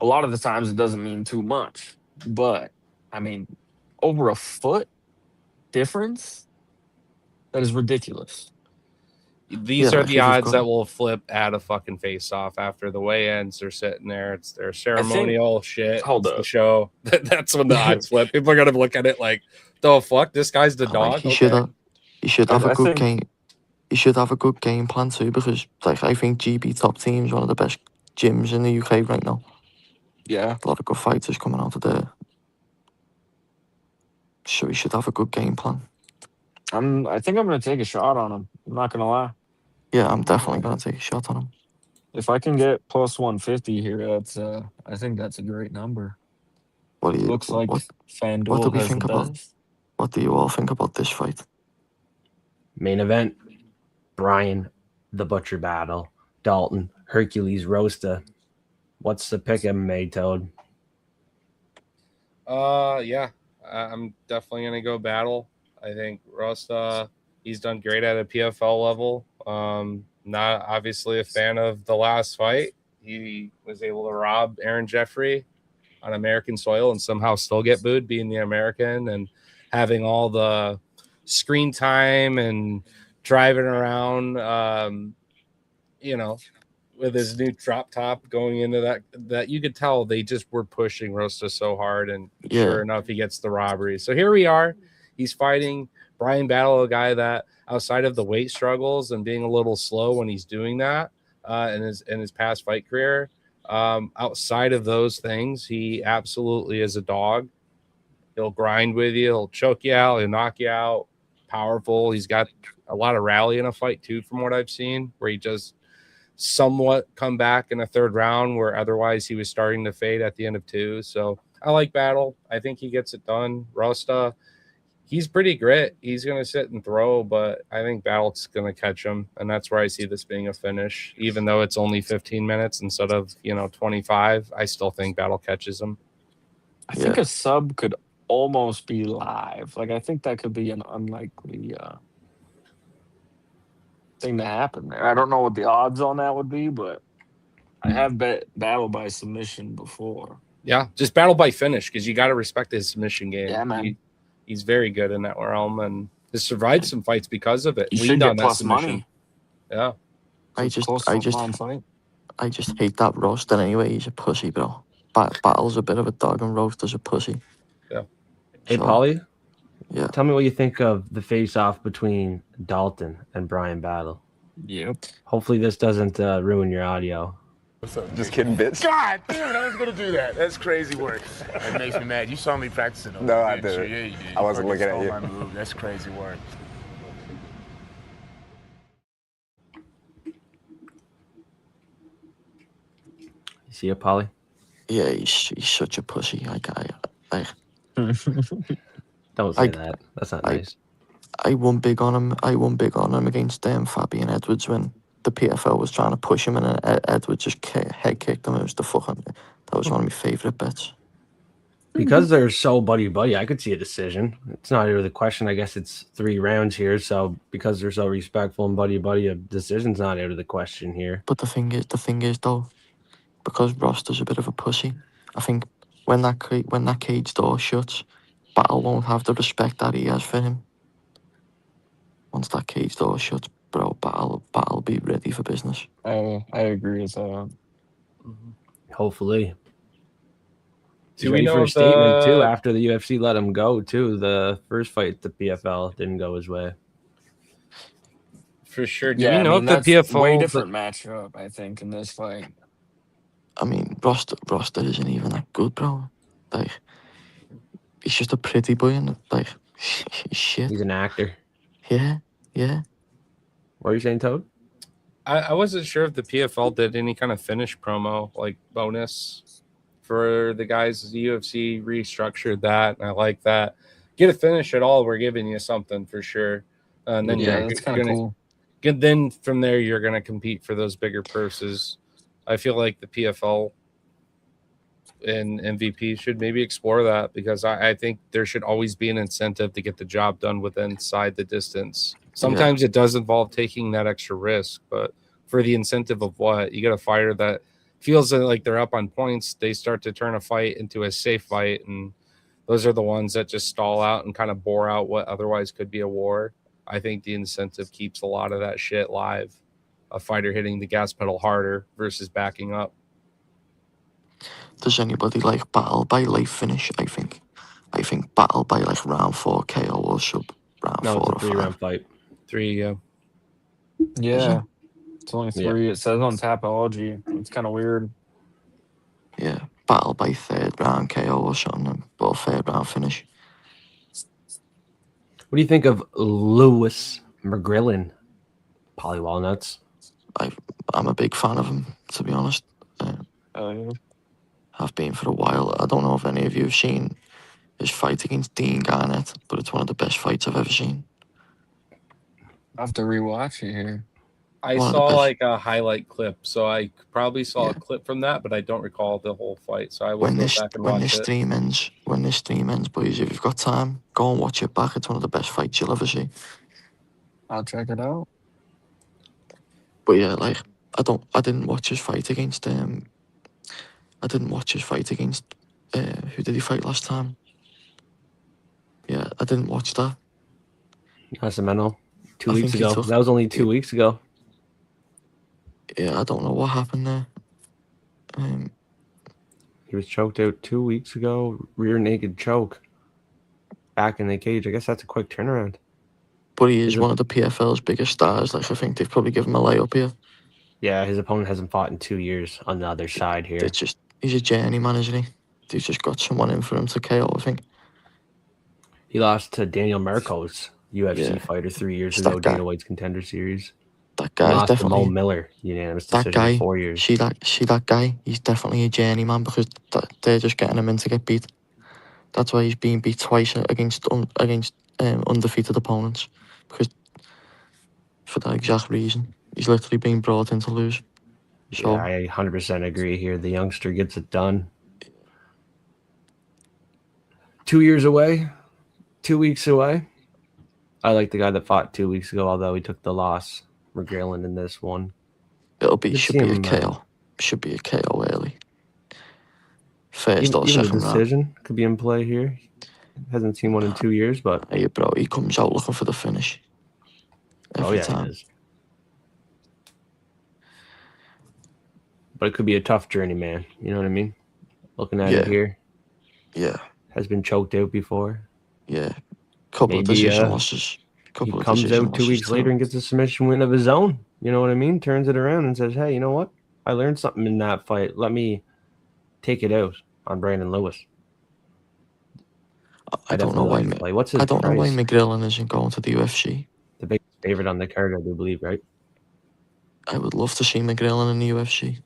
A lot of the times it doesn't mean too much. But I mean, over a foot difference, that is ridiculous. These Yeah, are if the you just odds go- that will flip at a fucking face off after the weigh-ins. They're sitting there. It's their ceremonial shit. Hold It's the up. show. That's when the odds flip. People are gonna look at it like, the fuck? This guy's the Like, dog. he should have I a good think- game. He should have a good game plan too, because like I think GB Top Team is one of the best gyms in the UK right now. Yeah. A lot of good fighters coming out of there. So he should have a good game plan. I think I'm gonna take a shot on him. I'm not gonna lie. Yeah, I'm definitely gonna take a shot on him. If I can get plus 150 here, that's I think that's a great number. What do you Looks like what FanDuel do we has think the about? best. What do you all think about this fight? Main event: Brian the Butcher battle, Dalton Hercules Rosta. What's the pick MMA, Toad? Yeah. I'm definitely gonna go battle. I think Rosta, he's done great at a PFL level. Not obviously a fan of the last fight. He was able to rob Aaron Jeffery on American soil and somehow still get booed, being the American and having all the screen time and driving around, with his new drop top going into that you could tell they just were pushing Rosta so hard, and sure enough, he gets the robbery. So here we are. He's fighting Brian Battle, a guy that outside of the weight struggles and being a little slow when he's doing that in his past fight career, outside of those things, he absolutely is a dog. He'll grind with you. He'll choke you out. He'll knock you out. Powerful. He's got a lot of rally in a fight too, from what I've seen, where he just somewhat come back in a third round where otherwise he was starting to fade at the end of 2. So I like Battle. I think he gets it done. Rosta, he's pretty grit. He's going to sit and throw, but I think Battle's going to catch him. And that's where I see this being a finish. Even though it's only 15 minutes instead of, 25, I still think Battle catches him. I think a sub could almost be live. Like I think that could be an unlikely thing to happen there. I don't know what the odds on that would be, but I have bet Battle by submission before. Yeah, just Battle by finish, because you got to respect his submission game. Yeah, man. He's very good in that realm and has survived some fights because of it. You should get plus submission. money. Yeah. I just hate that Roasted anyway. He's a pussy, bro. Battle's a bit of a dog and Roaster's a pussy. Yeah. Hey, Paulie? Yeah. Tell me what you think of the face-off between Dalton and Brian Battle. Yep. Hopefully this doesn't ruin your audio. What's up? Just kidding, bitch. God damn it, I was gonna do that. That's crazy work. That makes me mad. You saw me practicing. No, I didn't you? didn't. Yeah, you did. I wasn't fucking looking at stole you. my move. That's crazy work. You see it, Paulie? Yeah, he's such a pussy. Don't say that. That's not nice. I won big on him. Against Fabian Edwards when the PFL was trying to push him, and Edwards just head kicked him. That was one of my favorite bets. Because they're so buddy, I could see a decision. It's not really the question. I guess it's 3 rounds here. So because they're so respectful and buddy, a decision's not out of the question here. But the thing is though, because Roster's a bit of a pussy, I think when that cage door shuts, Battle won't have the respect that he has for him. Once that cage door shuts, bro, Battle be ready for business. I agree with that. Hopefully. Do He's we ready know for a if statement too after the UFC let him go too? The first fight, the PFL didn't go his way. For sure. Do Yeah, we know if the that's way PFL different matchup, I think, in this fight. I mean, Roster isn't even that good, bro. Like, he's just a pretty boy and like, he's shit. He's an actor. Yeah. What are you saying, Toad? I wasn't sure if the PFL did any kind of finish promo, like bonus for the guys. The UFC restructured that, and I like that. Get a finish at all, we're giving you something for sure. And then Yeah, you're that's kind of gonna cool. then from there you're gonna compete for those bigger purses. I feel like the PFL and MVP should maybe explore that, because I think there should always be an incentive to get the job done within inside the distance. Sometimes it does involve taking that extra risk, but for the incentive of what? You get a fighter that feels like they're up on points, they start to turn a fight into a safe fight, and those are the ones that just stall out and kind of bore out what otherwise could be a war. I think the incentive keeps a lot of that shit live. A fighter hitting the gas pedal harder versus backing up. Does anybody like battle by late finish? I think battle by like round 4 KO or sub round No, 4 it's a or 3-round 5. fight. 3, yeah. Yeah. It's only Yeah. 3. It says on Tapology. It's kind of weird. Yeah, battle by 3rd round KO or something, or 3rd round finish. What do you think of Lewis McGrillen? Polly Walnuts. I'm a big fan of him, to be honest. Have been for a while. I don't know if any of you have seen his fight against Dean Garnett, but it's one of the best fights I've ever seen. I have to rewatch it here. I One of the saw best. like a highlight clip, so I probably saw Yeah. a clip from that, but I don't recall the whole fight. So I will When go this back and when watch this it. stream ends, boys, if you've got time, go and watch it back. It's one of the best fights you'll ever see. I'll check it out. But yeah, like I didn't watch his fight against who did he fight last time? Yeah, I didn't watch that. Nascimento. 2 I weeks think he ago. took- That was only 2 weeks ago. Yeah, I don't know what happened there. He was choked out 2 weeks ago. Rear naked choke. Back in the cage. I guess that's a quick turnaround. But he is Is it- one of the PFL's biggest stars. Like, I think they've probably given him a layup here. Yeah, his opponent hasn't fought in 2 years on the other side here. It's just, he's a journeyman, isn't he? They've just got someone in for him to KO, I think. He lost to Daniel Marcos, UFC Yeah. fighter 3 years It's ago, that guy. Dana White's contender series. That He guy's lost to Mo definitely, Miller, unanimous that decision, guy, 4 years. see that guy? He's definitely a journeyman because they're just getting him in to get beat. That's why he's been beat twice against undefeated opponents. Because for that exact reason. He's literally been brought in to lose. So, Yeah, I 100% agree here. The youngster gets it done. 2 years away, 2 weeks away. I like the guy that fought 2 weeks ago, although he took the loss. McGrillen in this one. should be a KO. Should be a KO early. First or Even a second round. decision could be in play here. Hasn't seen one in 2 years, but Hey, bro, he comes out looking for the finish. Every time. It is. But it could be a tough journey, man. You know what I mean? Looking at it here, Yeah. has been choked out before. Yeah. Couple of Maybe, decision losses. He comes out 2 weeks later and gets a submission win of his own. You know what I mean? Turns it around and says, hey, you know what? I learned something in that fight. Let me take it out on Brandon Lewis. I don't know why. What's his I don't know why price? McGrillen isn't going to the UFC. The big favorite on the card, I do believe, right? I would love to see McGrillen in the UFC.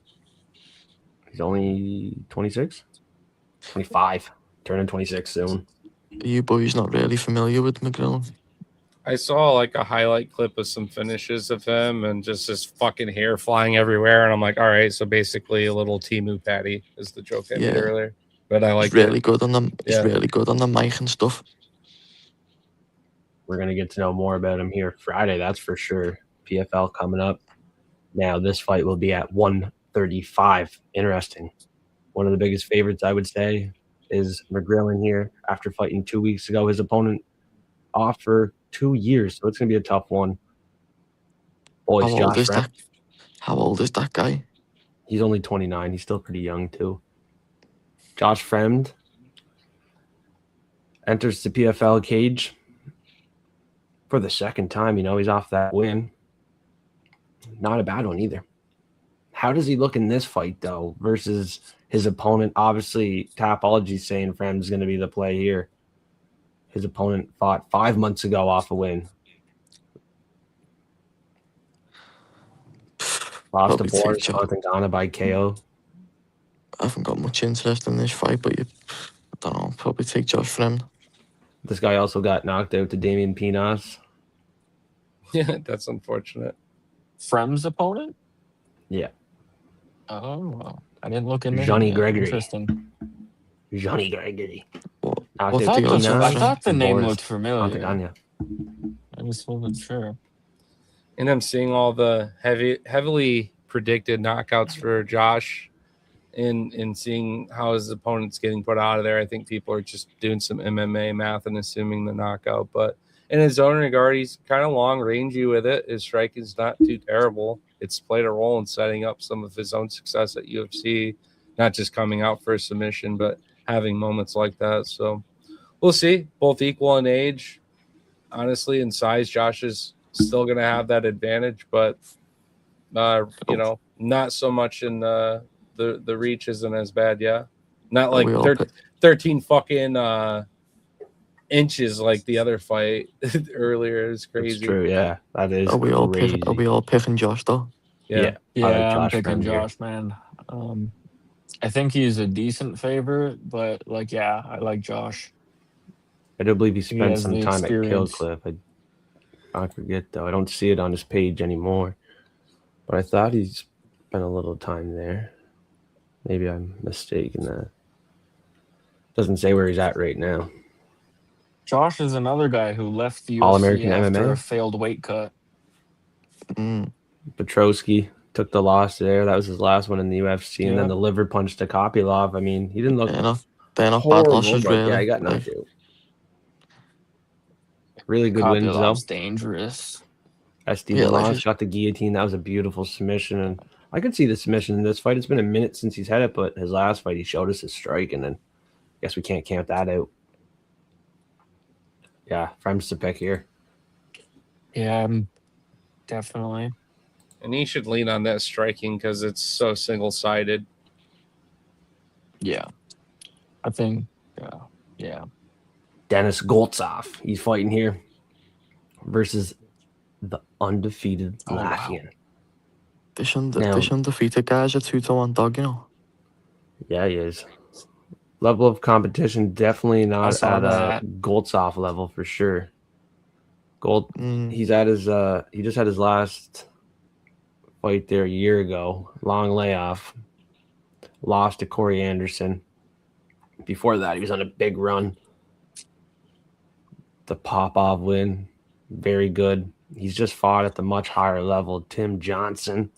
He's only 26? 25. Turning 26 soon. Are you boys not really familiar with McGrillen? I saw like a highlight clip of some finishes of him and just his fucking hair flying everywhere. And I'm like, all right, so basically a little Temu patty is the joke I made earlier. But I like he's really good on them. Yeah. He's really good on the mic and stuff. We're going to get to know more about him here Friday, that's for sure. PFL coming up. Now, this fight will be at 135. Interesting. One of the biggest favorites, I would say, is McGrillen here. After fighting 2 weeks ago, his opponent off for 2 years. So it's going to be a tough one. Boys, How old is that guy? He's only 29. He's still pretty young, too. Josh Fremd enters the PFL cage for the second time. You know, he's off that win. Not a bad one either. How does he look in this fight, though, versus his opponent? Obviously, Tapology's saying Frem's going to be the play here. His opponent fought 5 months ago off a win. Lost to Probably take Boris Josh. Fontangana by KO. I haven't got much interest in this fight, but I don't know. Probably take Josh Frem. This guy also got knocked out to Damian Pinas. Yeah, that's unfortunate. Frem's opponent? Yeah. Oh, well, I didn't look into Johnny him yet. Gregory. Interesting. Johnny Gregory. What? Knocked What's out the to odds Pinas on I Frem? thought the and name Boris looked familiar. Fontangana. I just wasn't sure. And I'm seeing all the heavily predicted knockouts for Josh and seeing how his opponent's getting put out of there. I think people are just doing some MMA math and assuming the knockout. But in his own regard, he's kind of long rangey with it. His striking's not too terrible. It's played a role in setting up some of his own success at UFC, not just coming out for a submission, but having moments like that. So we'll see. Both equal in age. Honestly, in size, Josh is still going to have that advantage, but not so much in the reach isn't as bad. Yeah, not like 13 fucking inches like the other fight earlier. Is crazy. It's true. Yeah, that is. Are we all crazy. picking Josh though? Yeah. I like I'm Josh picking Frem here. Josh, man. I think he's a decent favorite, but I like Josh. I do believe he spent has some the time at experience. Killcliff. I forget though. I don't see it on his page anymore. But I thought he spent a little time there. Maybe I'm mistaken that. Doesn't say where he's at right now. Josh is another guy who left the UFC All-American after MMA? a failed weight cut. Petrosky took the loss there. That was his last one in the UFC. And then the liver punch to Kopylov. I mean, he didn't look They're not bad horrible, losses, but really. yeah, he got knocked out. Really good wins, though. Kopylov's dangerous. Stephen Moss got the guillotine. That was a beautiful submission. And I could see the submission in this fight. It's been a minute since he's had it, but his last fight, he showed us his strike. And then I guess we can't count that out. Yeah, Frem's to pick here. Yeah, definitely. And he should lean on that striking because it's so single-sided. Yeah. I think, yeah. Denis Goltsov. He's fighting here versus the undefeated Latvian. This undefeated guy's a 2-1 dog, you know. Yeah, he is. Level of competition, definitely not at a Goltsov level for sure. He's at his he just had his last fight there a year ago. Long layoff. Lost to Corey Anderson. Before that, he was on a big run. The Popov win, very good. He's just fought at the much higher level. Tim Johnson,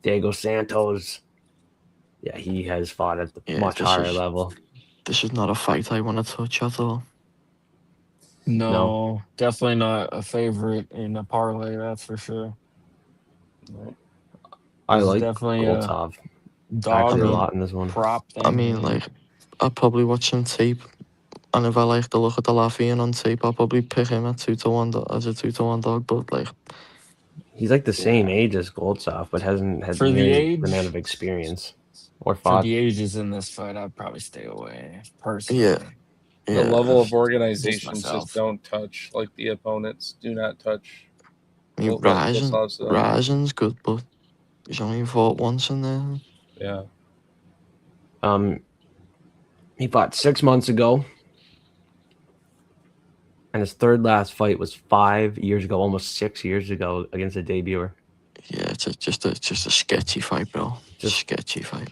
Diego Santos. Yeah, he has fought at the much higher level. This is not a fight I want to touch at all. No, definitely not a favorite in a parlay, that's for sure. I like definitely Goltsov. Dog a lot in this one. Prop thing. I mean, I'll probably watch some tape. And if I like to look at the Latvian on tape, I'll probably pick him at 2-1 as a 2-1 dog. But he's like the same age as Goltsov, but hasn't had the amount of experience or fought. For the ages in this fight, I'd probably stay away personally. Yeah. The level of organization just don't touch. Like the opponents do not touch. I mean, Ryzen's good, but he's only fought once in there. Yeah. He fought 6 months ago. And his third last fight was 5 years ago, almost 6 years ago, against a debuter. Yeah, it's just a sketchy fight, bro. Just a sketchy fight.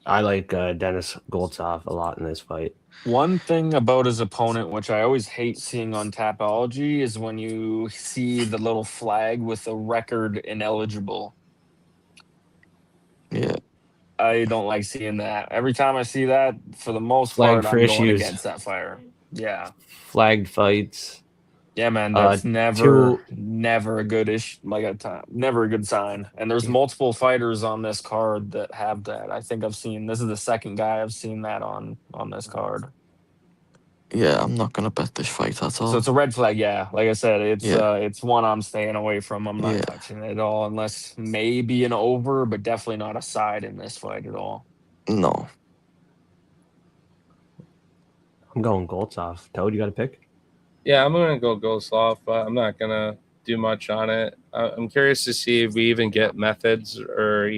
I like Denis Goltsov a lot in this fight. One thing about his opponent, which I always hate seeing on Tapology, is when you see the little flag with the record ineligible. Yeah. I don't like seeing that. Every time I see that, for the most Flag part, for I'm going issues. against that fire. Yeah. Flagged fights. Yeah, man, that's never a good never a good sign. And there's multiple fighters on this card that have that. I think this is the second guy I've seen that on this card. Yeah, I'm not gonna bet this fight at all. So it's a red flag. Yeah, like I said, Yeah. it's one I'm staying away from. I'm not Yeah. touching it at all, unless maybe an over, but definitely not a side in this fight at all. No. I'm going Goltsov. Toad, you got a pick? Yeah, I'm gonna go Goltsov, but I'm not gonna do much on it. I'm curious to see if we even get methods or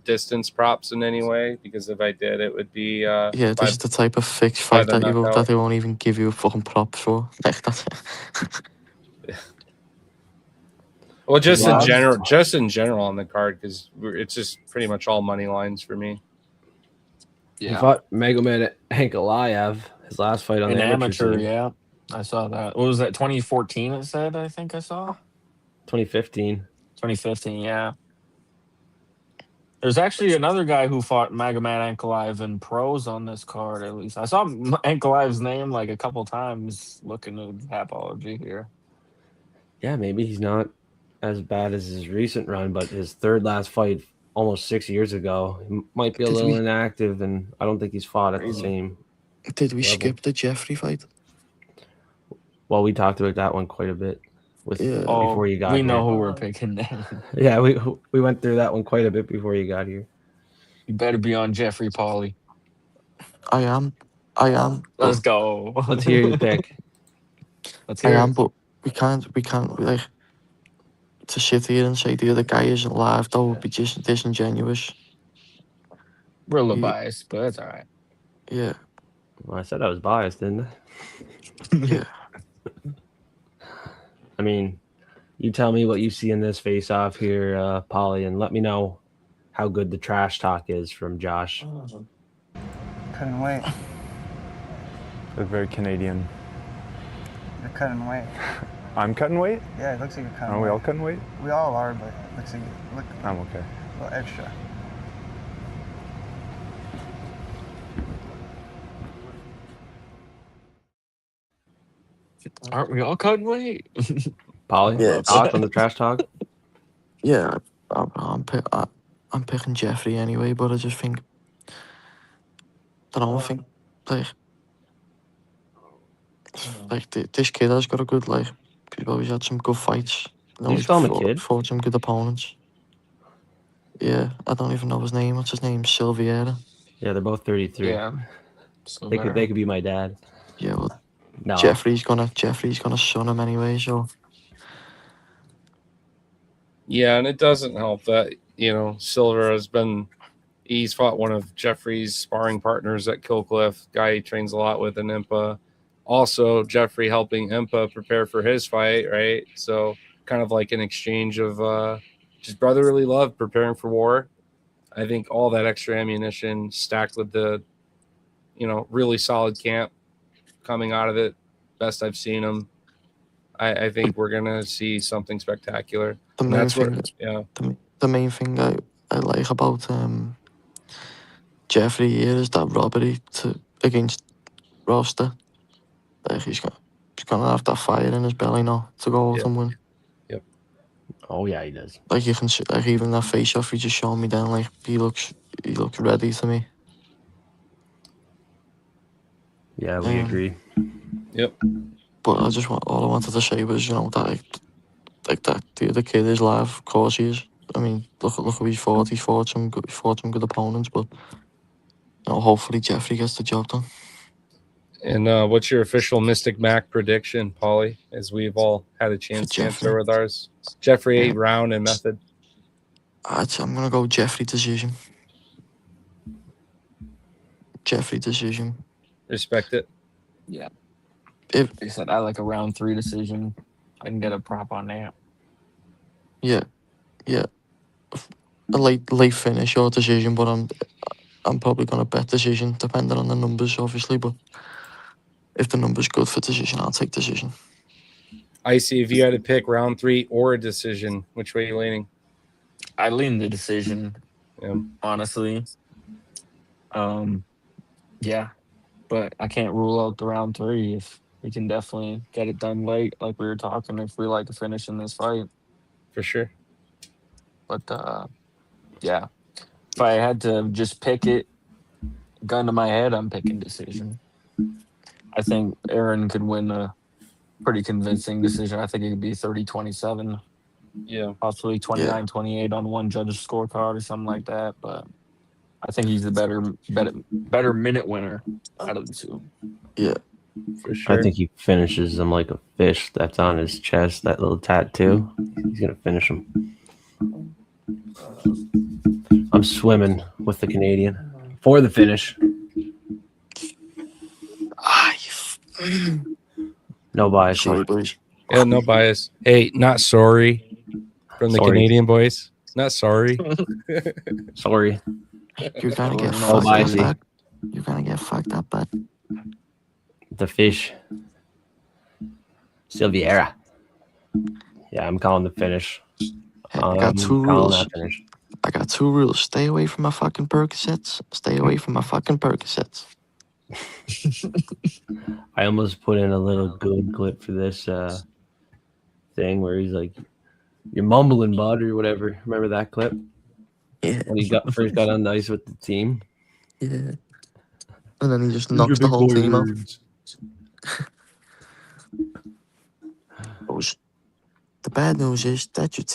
distance props in any way. Because if I did, it would be Yeah, this is the type of fixed fight that they won't even give you a fucking prop for. Like that. Well, just in general on the card, because it's just pretty much all money lines for me. He fought Magomed Ankalaev, his last fight on An the amateur. scene. Yeah, I saw that. What was that? 2014. It said. I think I saw 2015. 2015. Yeah. There's actually another guy who fought Magomed Ankalaev in pros on this card. At least I saw Ankalaev's name like a couple times. Looking at Tapology here. Yeah, maybe he's not as bad as his recent run, but his third last fight almost 6 years ago, he might be a little inactive, and I don't think he's fought at the same. Did we level. skip the Jeffery fight? Well, we talked about that one quite a bit before you got we here. know who we're picking then. Yeah, we went through that one quite a bit before you got here. You better be on Jeffery, Paulie. I am. Let's go. Let's hear your pick. Let's hear it. But we can't like to sit here and say the other guy isn't live. That would be just disingenuous. We're a little biased, but it's all right. Yeah. Well, I said I was biased, didn't I? Yeah. I mean, you tell me what you see in this face-off here, Polly, and let me know how good the trash talk is from Josh. Couldn't wait. That's very Canadian. You're cutting weight. I'm cutting weight? Yeah, it looks like you're cutting Are we weight. all cutting weight? We all are, but it looks like you look I'm okay. a little extra. Aren't we all cutting weight? Polly, Yeah, thoughts on the trash talk? Yeah, I'm picking Jeffrey anyway, but I just think I think this kid has got a good he's always had some good fights. He's still a kid. Fought some good opponents. Yeah, I don't even know his name. What's his name? Silviera. Yeah, they're both 33. Yeah. They could be my dad. Yeah, well, No. Jeffrey's gonna son him anyway, so. Yeah, and it doesn't help that, Silver he's fought one of Jeffrey's sparring partners at Killcliff, guy he trains a lot with in IMPA. Also, Jeffrey helping IMPA prepare for his fight, right? So kind of like an exchange of just brotherly love, preparing for war. I think all that extra ammunition stacked with the, really solid camp coming out of it, best I've seen him. I think we're going to see something spectacular. The main thing I like about Jeffrey here is that robbery against Roster. He's gonna have that fire in his belly now to go out and win. Yep. Oh yeah, he does. You can see, even that face off he just showed me then, he looks ready to me. Yeah, we agree. Yep. But all I wanted to say was, that that the other kid is live. Of course he is. I mean, look who he fought. He fought some good opponents, but hopefully Jeffrey gets the job done. And what's your official Mystic Mac prediction, Paulie, as we've all had a chance to answer with ours? Jeffrey, round, and method. I'm going to go Jeffrey decision. Jeffrey decision. Respect it. Yeah. If they said I like a round 3 decision, I can get a prop on that. Yeah. A late finish or decision, but I'm probably going to bet decision, depending on the numbers, obviously. But if the number's good for decision, I'll take decision. Icy, if you had to pick round 3 or a decision, which way are you leaning? I lean the decision, honestly. Yeah, but I can't rule out the round 3 if we can definitely get it done late, like we were talking, if we like to finish in this fight. For sure. But, yeah, if I had to just pick it, gun to my head, I'm picking decision. I think Aaron could win a pretty convincing decision. I think it could be 30-27, Yeah. possibly 29-28 on one judge's scorecard or something like that. But I think he's the better minute winner out of the two. Yeah. For sure. I think he finishes him like a fish that's on his chest, that little tattoo. He's going to finish him. I'm swimming with the Canadian for the finish. No bias. Sorry, boys. Yeah, no bias. Hey, not sorry from the Sorry. Canadian boys. Not sorry. Sorry. You're gonna get No fucked up, biasy. bud. You're gonna get fucked up, bud. The fish. Silviera. Yeah, I'm calling the finish. Hey, I got two calling rules. that finish. I got two rules. Stay away from my fucking Percocets. Stay away from my fucking Percocets. I almost put in a little good clip for this thing where he's like, "You're mumbling, bud," or whatever. Remember that clip Yeah. when he first got on the ice with the team? Yeah. And then he just knocks the whole team out. The bad news is that your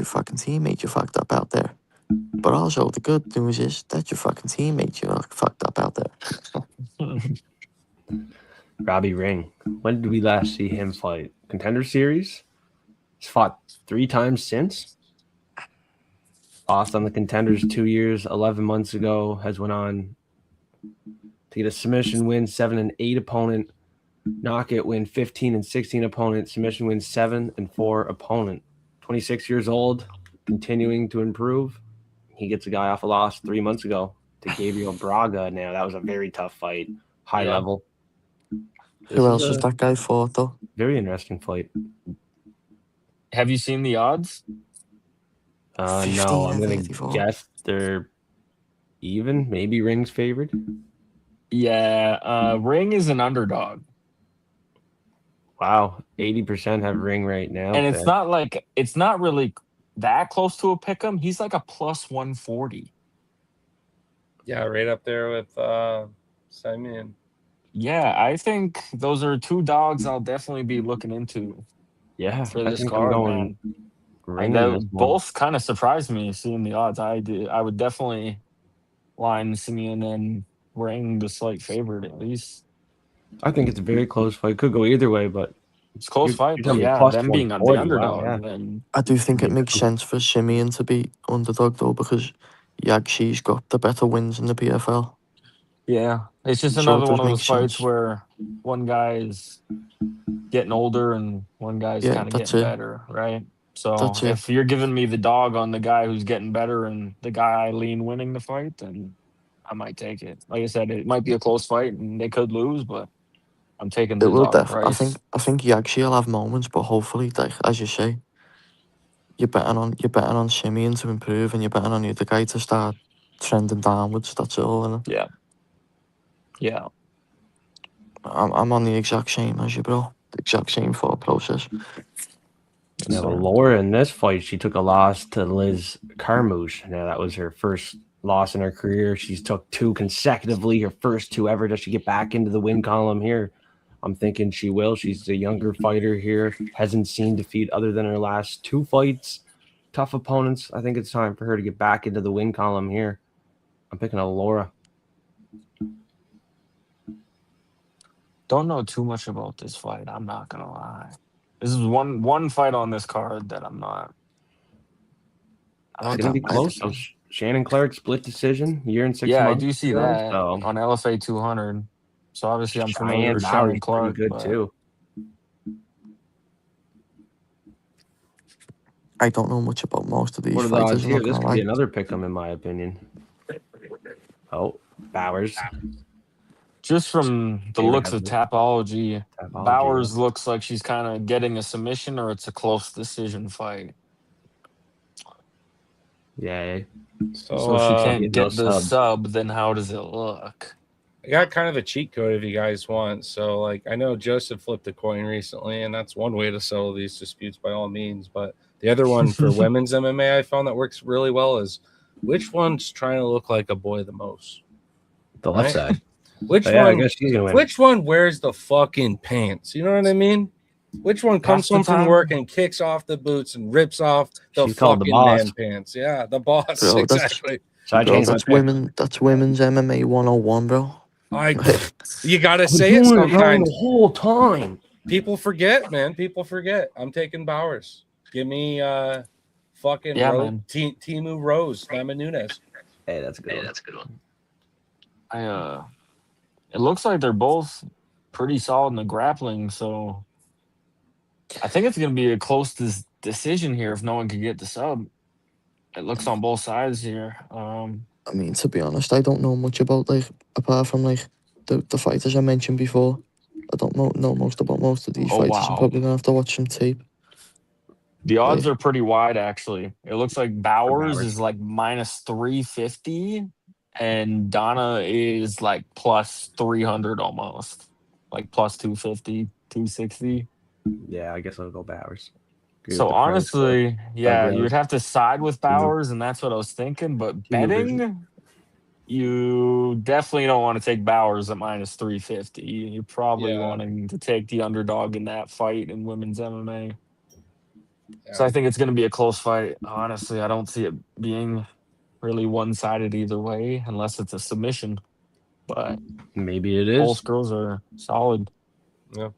fucking teammate you fucked up out there. But also the good news is that your fucking teammate you fucked up out there. Robbie Ring. When did we last see him fight? Contender Series? He's fought 3 times since. Lost on the Contenders 2 years, 11 months ago. Has went on to get a submission win, 7-8 opponent. Knockout win, 15-16 opponent. Submission win, 7-4 opponent. 26 years old, continuing to improve. He gets a guy off a loss 3 months ago to Gabriel Braga. Now that was a very tough fight, high level. Who else has that guy fought though? Very interesting fight. Have you seen the odds? No, I'm gonna 15-54. guess they're even. Maybe Ring's favored. Yeah, Ring is an underdog. Wow, 80% have Ring right now. And it's not really that close to a pick 'em. He's like a plus 140. Yeah, right up there with Simon. Yeah, I think those are two dogs I'll definitely be looking into Yeah, for I this think I'm card, going man. Ring. And in they this one. both kind of surprised me seeing the odds. I would definitely line Simeon and Ring the slight favorite at least. I think it's a very close fight. Could go either way, but It's a close You're fight, but telling me yeah, plus them being the 140, wow, underdog. yeah. Then I do think it makes sense for Simeon to be underdog though because Yagshi's got the better wins in the PFL. yeah, it's just So it another does one of make those fights sense. where one guy is getting older and one guy's Yeah, kind of that's getting it. better, right? So That's it. if you're giving me the dog on the guy who's getting better and the guy I lean winning the fight, then I might take it. Like I said, it might be a close fight and they could lose, but I'm taking the It will dog I price. think Yagshi will have moments, but hopefully, like as you say, you're betting on Simeon to improve, and you're betting on the other guy to start trending downwards. That's all. And Yeah. I'm on the exact same as you, bro. The exact same thought process. now Laura in this fight, she took a loss to Liz Carmouche. Now that was her first loss in her career. She's took 2 consecutively, her first 2 ever. Does she get back into the win column here? I'm thinking she will. She's a younger fighter here. Hasn't seen defeat other than her last 2 fights. Tough opponents. I think it's time for her to get back into the win column here. I'm picking a Laura. Don't know too much about this fight. I'm not gonna lie. This is one fight on this card that I'm not. It's going to be close. So Shannon Clark split decision, year and 6 months. Yeah, I do see ago, that so. on LFA 200. So obviously I'm familiar Cheyenne with Lowry's Shannon Clark. pretty good but too. I don't know much about most of these What are the odds fighters. I'm here? not This gonna could be lie. another pick 'em in my opinion. Oh, Bowers. Just from the Favorite looks of hazard. Tapology, Tapology, Bowers looks like she's kind of getting a submission or it's a close decision fight. Yeah. So if she can't get get those the subs. sub, then how does it look? I got kind of a cheat code if you guys want. So, like, I know Joseph flipped a coin recently, and that's one way to settle these disputes by all means. But the other one for women's MMA I found that works really well is which one's trying to look like a boy the most? The left Right? side. Which But yeah, I one? guess she's gonna win. Which one wears the fucking pants? You know what I mean? Which one comes Half the home from time. work and kicks off the boots and rips off the She's called the fucking boss. man pants? Yeah, the boss. Bro, that's- Exactly. So I Bro, changed my that's pick. women. That's women's MMA 101, bro. You gotta I've been say it doing wrong sometimes. the whole time. People forget, man. People forget. I'm taking Bowers. Give me fucking man. Timu Rose, Nama Nunes. Hey, that's a good one. It looks like they're both pretty solid in the grappling, so I think it's going to be a close decision here if no one can get the sub. It looks on both sides here. I mean, to be honest, I don't know much about, like, apart from, like, the fighters I mentioned before. I don't know most about most of these Oh, fighters. wow. I'm probably gonna have to watch some tape. The odds Yeah. are pretty wide, actually. It looks like Bowers is like minus 350, and Donna is like plus 300 almost, like plus 250, 260. Yeah, I guess I'll go Bowers. Agree So with the price, honestly, yeah, Rose. you would have to side with Bowers, and that's what I was thinking. But betting, you definitely don't want to take Bowers at minus 350. You're probably wanting to take the underdog in that fight in women's MMA. So I think it's going to be a close fight. Honestly, I don't see it being really one-sided either way, unless it's a submission. But maybe it both is. girls are solid. Yeah.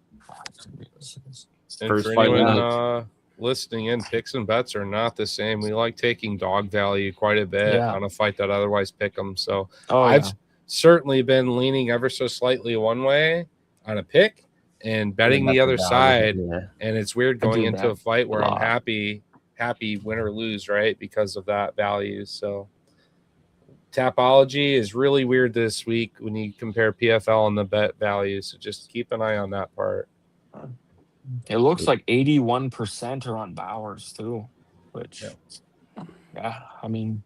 And First for fight of the anyone listening in, picks and bets are not the same. We like taking dog value quite a bit on a fight that otherwise pick them. So I've certainly been leaning ever so slightly one way on a pick and betting the other side. Yeah. And it's weird going into a fight where I'm happy win or lose, right? Because of that value. So Tapology is really weird this week when you compare PFL and the bet values. So just keep an eye on that part. It looks like 81% are on Bowers too, which, yeah, I mean,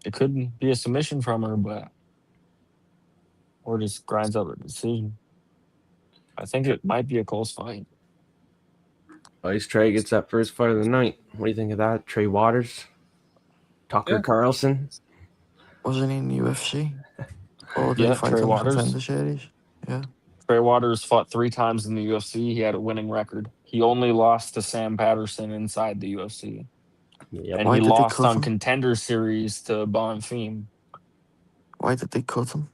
it could be a submission from her, but or just grinds up a decision. I think it might be a close fight. Ice Trey gets that first fight of the night. What do you think of that? Trey Waters, Tucker Carlson. Wasn't he in the UFC? Or did he fight Trey in the Waters. Contender Series? Yeah. Trey Waters fought 3 times in the UFC. He had a winning record. He only lost to Sam Patterson inside the UFC. Yep. And Why he did they lost cut on him? Contender Series to Fiend. Why did they cut him?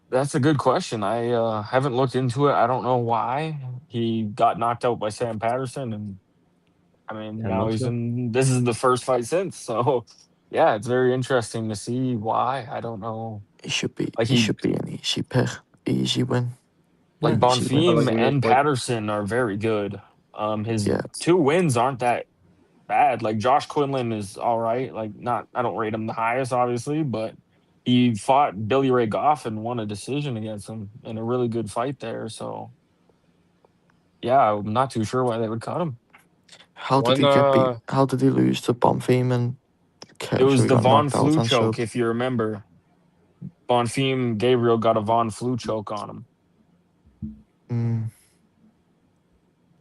That's a good question. I haven't looked into it. I don't know why. He got knocked out by Sam Patterson, and I mean, now he's in. This is the first fight since. So, yeah, it's very interesting to see why. I don't know. He should be. Like he should be an easy pick. Easy win. Like Easy win. Bonfim and Patterson are very good. His 2 wins aren't that bad. Like Josh Quinlan is all right. Like I don't rate him the highest, obviously, but he fought Billy Ray Goff and won a decision against him in a really good fight there. So, yeah, I'm not too sure why they would cut him. How did he get beat? How did he lose to Bonfim and it was the Von Flue Flue choke, if you remember. Bonfim Gabriel got a Von Flue choke on him. And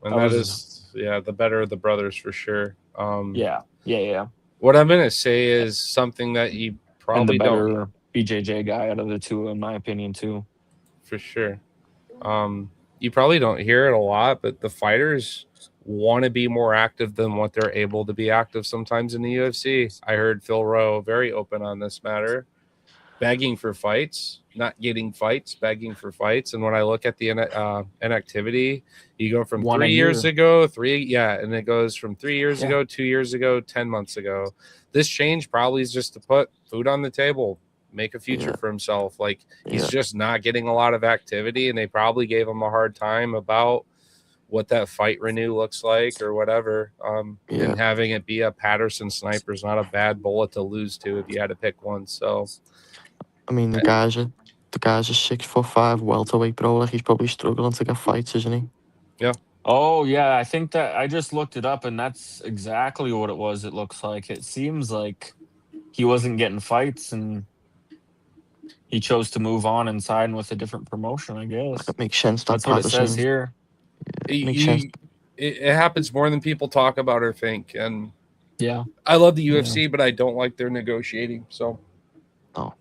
that is the better of the brothers for sure. Yeah. What I'm gonna say is something that you probably and the better don't BJJ guy out of the 2, in my opinion, too. For sure. You probably don't hear it a lot, but the fighters want to be more active than what they're able to be active sometimes in the UFC. I heard Phil Rowe very open on this matter, begging for fights, not getting fights, begging for fights. And when I look at the inactivity, you go from 3 years ago, and it goes from 3 years ago, 2 years ago, 10 months ago. This change probably is just to put food on the table, make a future for himself. Like he's just not getting a lot of activity, and they probably gave him a hard time about what that fight renew looks like or whatever. And having it be a Patterson sniper is not a bad bullet to lose to if you had to pick one. So I mean, the guy's a 6'5" welterweight, bro. Like he's probably struggling to get fights, isn't he? Yeah. Oh, yeah. I think that I just looked it up, and that's exactly what it was. It looks like it seems like he wasn't getting fights, and he chose to move on and sign with a different promotion, I guess. Like it makes sense. That's what it says here. Yeah, makes sense. It happens more than people talk about or think. And yeah, I love the UFC, but I don't like their negotiating. So no,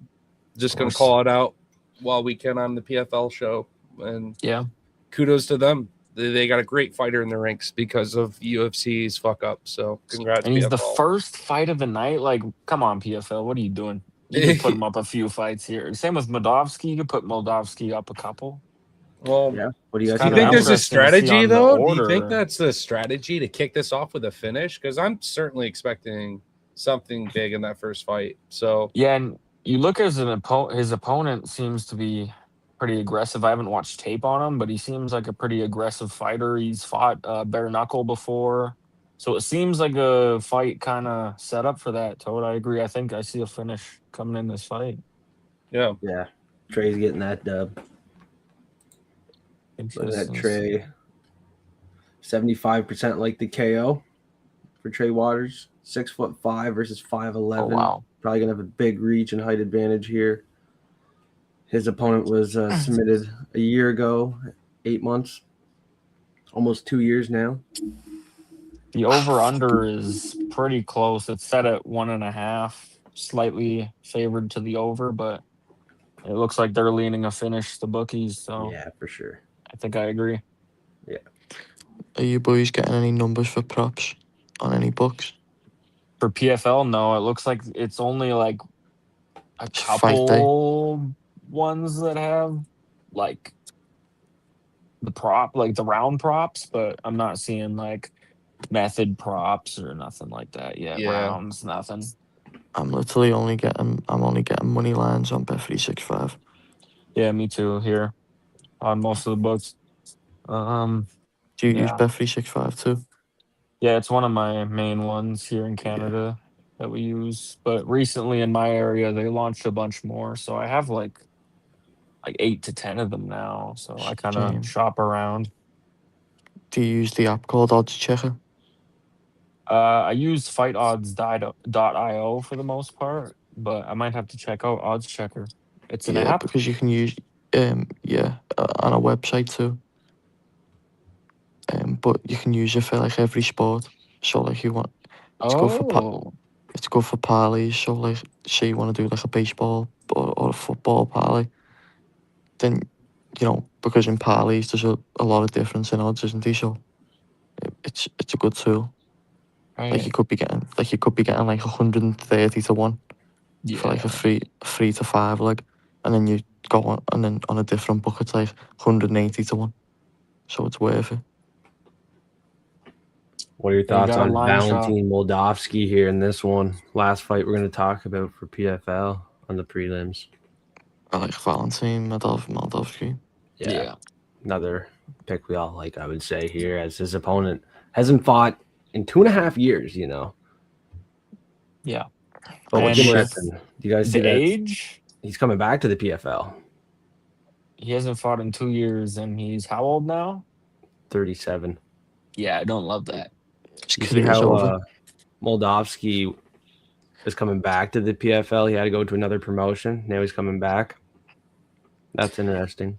just going to call it out. while we can on the PFL show, and Yeah. kudos to them. They got a great fighter in the ranks because of UFC's fuck up. So congrats, And he's the PFL. first fight of the night. Like, come on, PFL, what are you doing? You could put him up a few fights here. Same with Moldavsky. You could put Moldavsky up a couple. Well, Yeah. What do you guys do you kinda think there's a interesting to see strategy on the though? Do you think order. that's the strategy to kick this off with a finish? Because I'm certainly expecting something big in that first fight. So Yeah, and you look as his opponent seems to be pretty aggressive. I haven't watched tape on him, but he seems like a pretty aggressive fighter. He's fought bare knuckle before. So it seems like a fight kind of set up for that, Toad. I agree. I think I see a finish coming in this fight. yeah, Yeah. Trey's getting that dub. Look at that Interesting to Trey. 75% like the KO for Trey Waters. 6'5" versus 5'11". Oh, wow. Probably gonna have a big reach and height advantage here. His opponent was submitted a year ago, 8 months, almost 2 years now. The over-under is pretty close. It's set at 1.5, slightly favored to the over, but it looks like they're leaning a finish, the bookies. So Yeah, for sure. I think I agree. Are you boys getting any numbers for props on any books? For PFL, no. It looks like it's only like a Fight day. couple ones that have like the round props, but I'm not seeing like method props or nothing like that yet. Yeah. Rounds, nothing. I'm only getting money lines on Bet365. Yeah, me too here on most of the books. Do you use Yeah. Bet365 too? Yeah, it's one of my main ones here in Canada that we use. But recently in my area, they launched a bunch more. So I have like 8 to 10 of them now. So I kind Same. of shop around. Do you use the app called Odds Checker? I use fightodds.io for the most part, but I might have to check out Odds Checker. It's an Yeah, app. because you can use on a website too. But you can use it for like every sport. So like you want, it's good for parlays. So like, say you want to do like a baseball or a football parlay, then because in parlays there's a lot of difference in odds, isn't there? So it's a good tool. Right. Like you could be getting like 130 to 1 for like a 3 to 5 leg, and then you go on, and then on a different book it's like 180 to 1. So it's worth it. What are your You thoughts got a on line shot. Valentin Moldavsky here in this one? Last fight we're going to talk about for PFL on the prelims. I like Valentin Moldavsky. Yeah. Another pick we all like, I would say, here, as his opponent hasn't fought in 2.5 years, Yeah. But what's And interesting, do you guys see The that age, he's coming back to the PFL? he hasn't fought in 2 years, and he's how old now? 37. Yeah, I don't love that. His You see career's how over. Moldavsky is coming back to the PFL? He had to go to another promotion. Now he's coming back. That's interesting.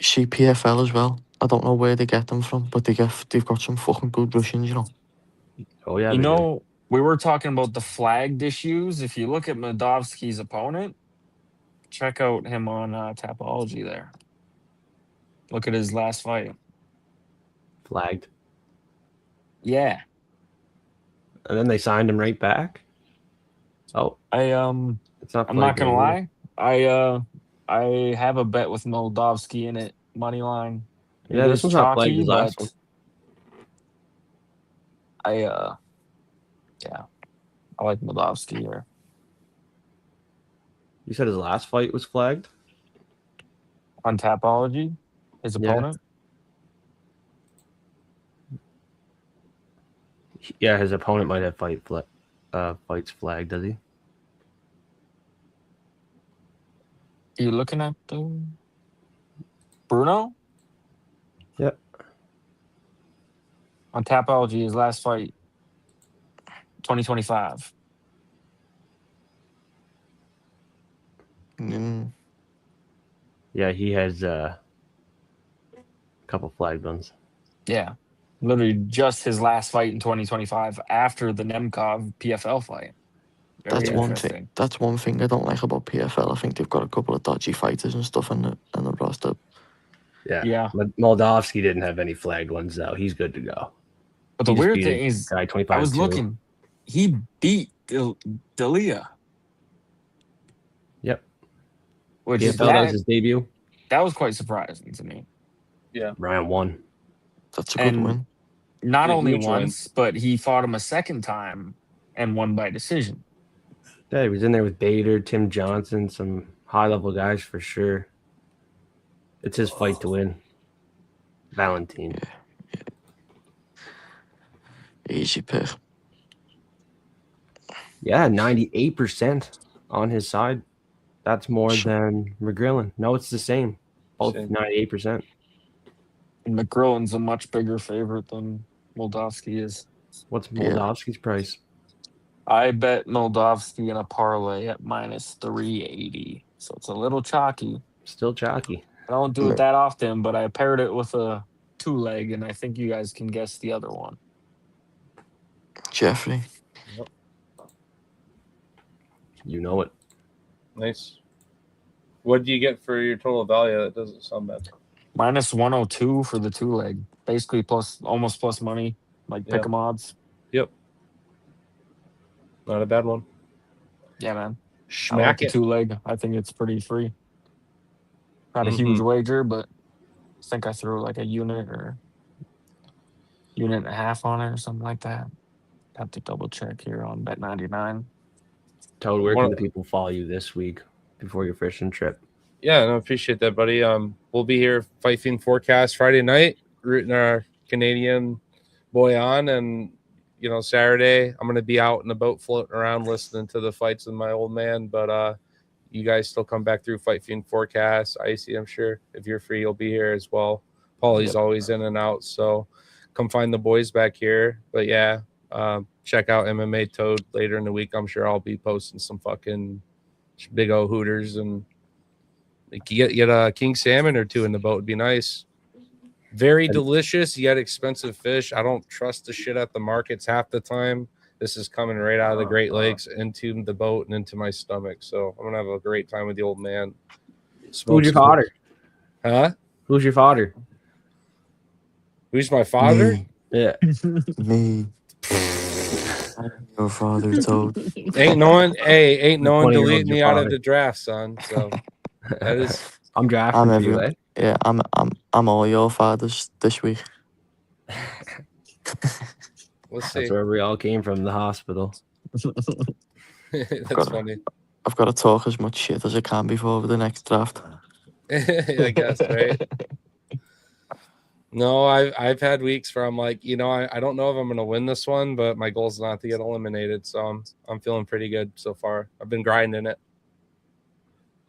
See PFL as well. I don't know where they get them from, but they've got some fucking good Russians, Oh, yeah. You they do. know, we were talking about the flagged issues. If you look at Moldavsky's opponent, check out him on Tapology there. Look at his last fight. Flagged. Yeah. And then they signed him right back. Oh, I'm it's not. not flagged gonna anymore. lie. I have a bet with Moldavsky in it, money line. Yeah, this one's not flagged as last one. I like Moldavsky here. You said his last fight was flagged? On Tapology, his Yeah. opponent. Yeah, his opponent might have fights flagged, does he? Are you looking at the Bruno? Yep. On Tapology, his last fight, 2025. Yeah, he has a couple flagged ones. Yeah. Literally just his last fight in 2025 after the Nemkov PFL fight. That's Very one interesting. thing. That's one thing I don't like about PFL. I think they've got a couple of dodgy fighters and stuff in the roster. Yeah. Moldavsky didn't have any flagged ones though. He's good to go. But the He just weird beat thing a is, guy 25-2. I was looking. He beat D'Elia. Yep. Which PFL, that was his debut. that was quite surprising to me. Round 1. That's a good And win. not Yeah, only huge win. once, but he fought him a second time and won by decision. Yeah, he was in there with Bader, Tim Johnson, some high-level guys for sure. It's his fight to win. Valentine. Easy pick. Yeah, 98% on his side. That's more than McGrillen. No, it's the same. Both Same. 98%. And McGrillen's a much bigger favorite than Moldavsky is. What's Moldavsky's price? I bet Moldavsky in a parlay at minus 380. So it's a little chalky. Still chalky. I don't do it that often, but I paired it with a 2-leg, and I think you guys can guess the other one. Jeffrey. You know it. Nice. What do you get for your total value? That doesn't sound bad. Minus 102 for the 2-leg. Basically almost plus money, like pick 'em odds. Yep. Not a bad one. Yeah, man. I Smack like the it. 2-leg. I think it's pretty free. Not a huge wager, but I think I threw like a unit or unit and a half on it or something like that. Have to double check here on Bet99. Toad, where can the people follow you this week before your fishing trip? Yeah, no, appreciate that, buddy. We'll be here Fight Fiend Forecast Friday night, rooting our Canadian boy on, and Saturday I'm gonna be out in the boat floating around listening to the fights with my old man. But you guys still come back through Fight Fiend Forecast. Icy, I'm sure if you're free, you'll be here as well. Paulie's always in and out, so come find the boys back here. But yeah, check out MMA Toad later in the week. I'm sure I'll be posting some fucking big O hooters, and get a king salmon or two in the boat would be nice. Very delicious yet expensive fish. I don't trust the shit at the markets half the time. This is coming right out of the Great Lakes into the boat and into my stomach. So I'm gonna have a great time with the old man. Who's your father? Huh? Who's your father? Who's my father? Yeah. Me. Your father, Toad. Ain't no one 20-year-old deleting me out of father. the draft, son. So that is I'm drafting I'm for every- you, eh? Yeah, I'm all your fathers this week. let's see. That's where we all came from, the hospital. That's funny. I've got to talk as much shit as I can before the next draft. I guess, right? No, I've had weeks where I'm like, I don't know if I'm gonna win this one, but my goal is not to get eliminated. So I'm feeling pretty good so far. I've been grinding it.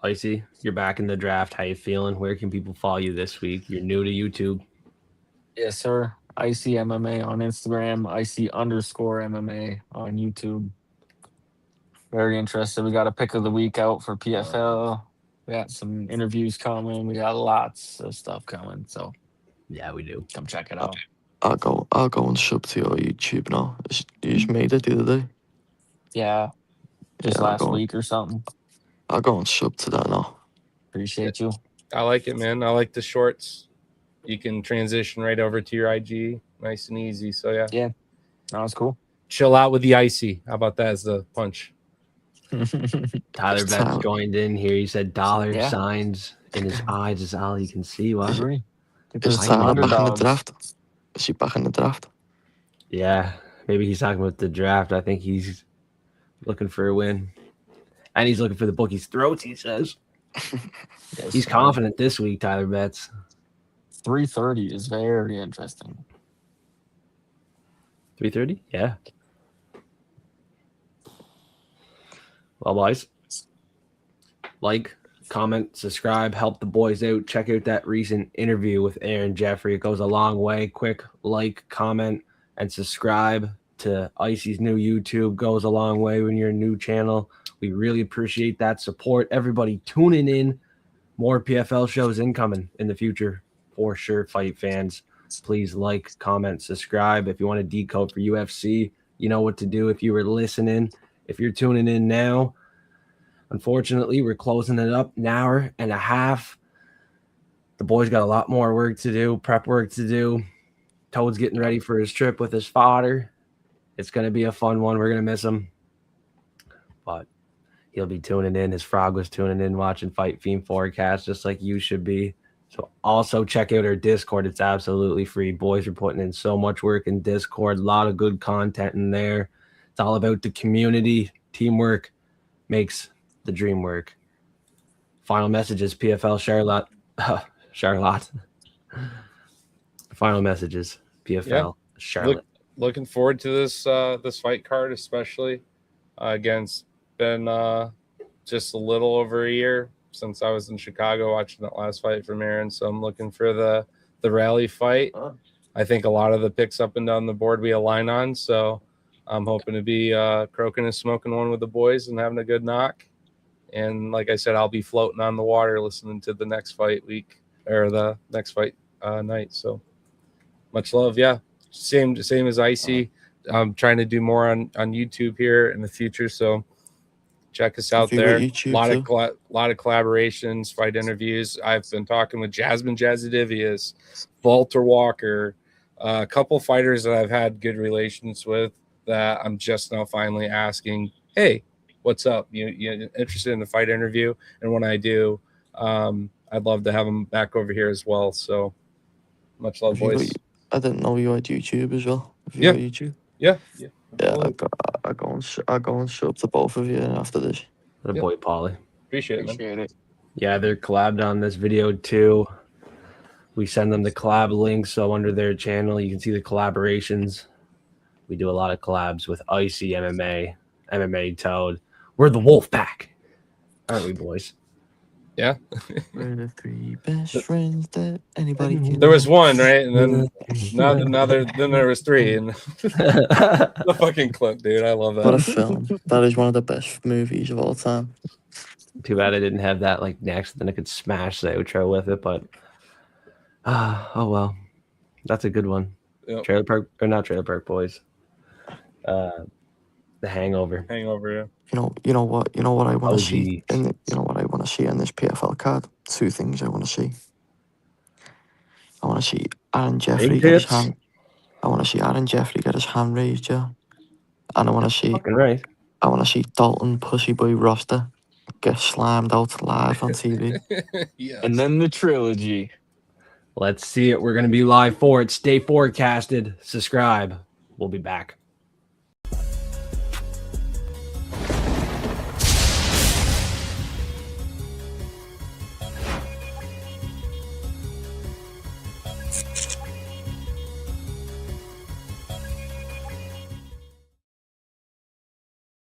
Icy, you're back in the draft. How you feeling? Where can people follow you this week? You're new to YouTube. Yes, sir. Icy MMA on Instagram, Icy_MMA on YouTube. Very interested. We got a pick of the week out for PFL. We got some interviews coming. We got lots of stuff coming. So Yeah, we do. come check it out. I'll go and sub to your YouTube now. You just made it the other day. Yeah. Just Yeah, I'll last go- week or something. I'll go and sub to that now. Appreciate you. I like it, man. I like the shorts. You can transition right over to your IG, nice and easy. So yeah, That was cool. chill out with the Icy. How about that as the punch? Tyler Betts Tyler. joined in here. He said dollar Yeah. signs in his eyes is all you can see. What? Agree. Is There's some Tyler back in the underdogs. draft? Is he back in the draft? Yeah, maybe he's talking about the draft. I think he's looking for a win. And he's looking for the bookies' throats, he says. Yes, He's confident this week, Tyler Betts. 330 is very interesting. 3:30? Yeah. Well, boys, like, comment, subscribe, help the boys out. Check out that recent interview with Aaron Jeffery. It goes a long way. Quick like, comment, and subscribe to Icy's new YouTube. Goes a long way when you're a new channel. We really appreciate that support. Everybody tuning in. More PFL shows incoming in the future for sure, fight fans. Please like, comment, subscribe. If you want to decode for UFC, you know what to do. If you were listening If you're tuning in now, unfortunately, we're closing it up an hour and a half. The boys got a lot more work to do, prep work to do. Toad's getting ready for his trip with his father. It's going to be a fun one. We're going to miss him. But he'll be tuning in. His frog was tuning in, watching Fight Fiend Forecast, just like you should be. So also check out our Discord. It's absolutely free. Boys are putting in so much work in Discord. A lot of good content in there. It's all about the community. Teamwork makes the dream work. Final messages, Pfl Charlotte. Charlotte. Final messages, PFL Charlotte. Looking forward to this fight card, especially. Again, it's been just a little over a year since I was in Chicago watching that last fight from Aaron, so I'm looking for the rally fight. I think a lot of the picks up and down the board we align on, so I'm hoping to be croaking and smoking one with the boys and having a good knock. And like I said, I'll be floating on the water listening to the next fight week or the next fight night. So much love. Yeah. Same as Icy. I'm trying to do more on YouTube here in the future. So check us out there. A lot of collaborations, fight interviews. I've been talking with Jasmine Jazadivius, Walter Walker, a couple fighters that I've had good relations with that I'm just now finally asking, hey, what's up? You interested in a fight interview? And when I do, I'd love to have them back over here as well. So much love, boys. I didn't know you had YouTube as well. Yeah. YouTube. Yeah. I go and sub to both of you after this. The boy Polly. Appreciate it. Yeah, they're collabed on this video too. We send them the collab link, so under their channel you can see the collaborations. We do a lot of collabs with Icy MMA, MMA Toad. We're the Wolf Pack, aren't we, boys? Yeah. We're the three best friends that anybody can. There was one, right? And then then there was three. And the fucking clip, dude. I love that. What a film. That is one of the best movies of all time. Too bad I didn't have that like next, then I could smash the outro with it, but oh well. That's a good one. Yep. Trailer Park, or not Trailer Park Boys. The Hangover. Yeah. You know what I want OG. to see in this PFL card. Two things I want to see. I want to see Aaron Jeffery get his hand. I want to see Aaron Jeffery get his hand raised, yeah. And I want to see. Fucking right. I want to see Dalton Pussyboy Roster get slammed out live on TV. Yes. And then the trilogy. Let's see it. We're gonna be live for it. Stay forecasted. Subscribe. We'll be back.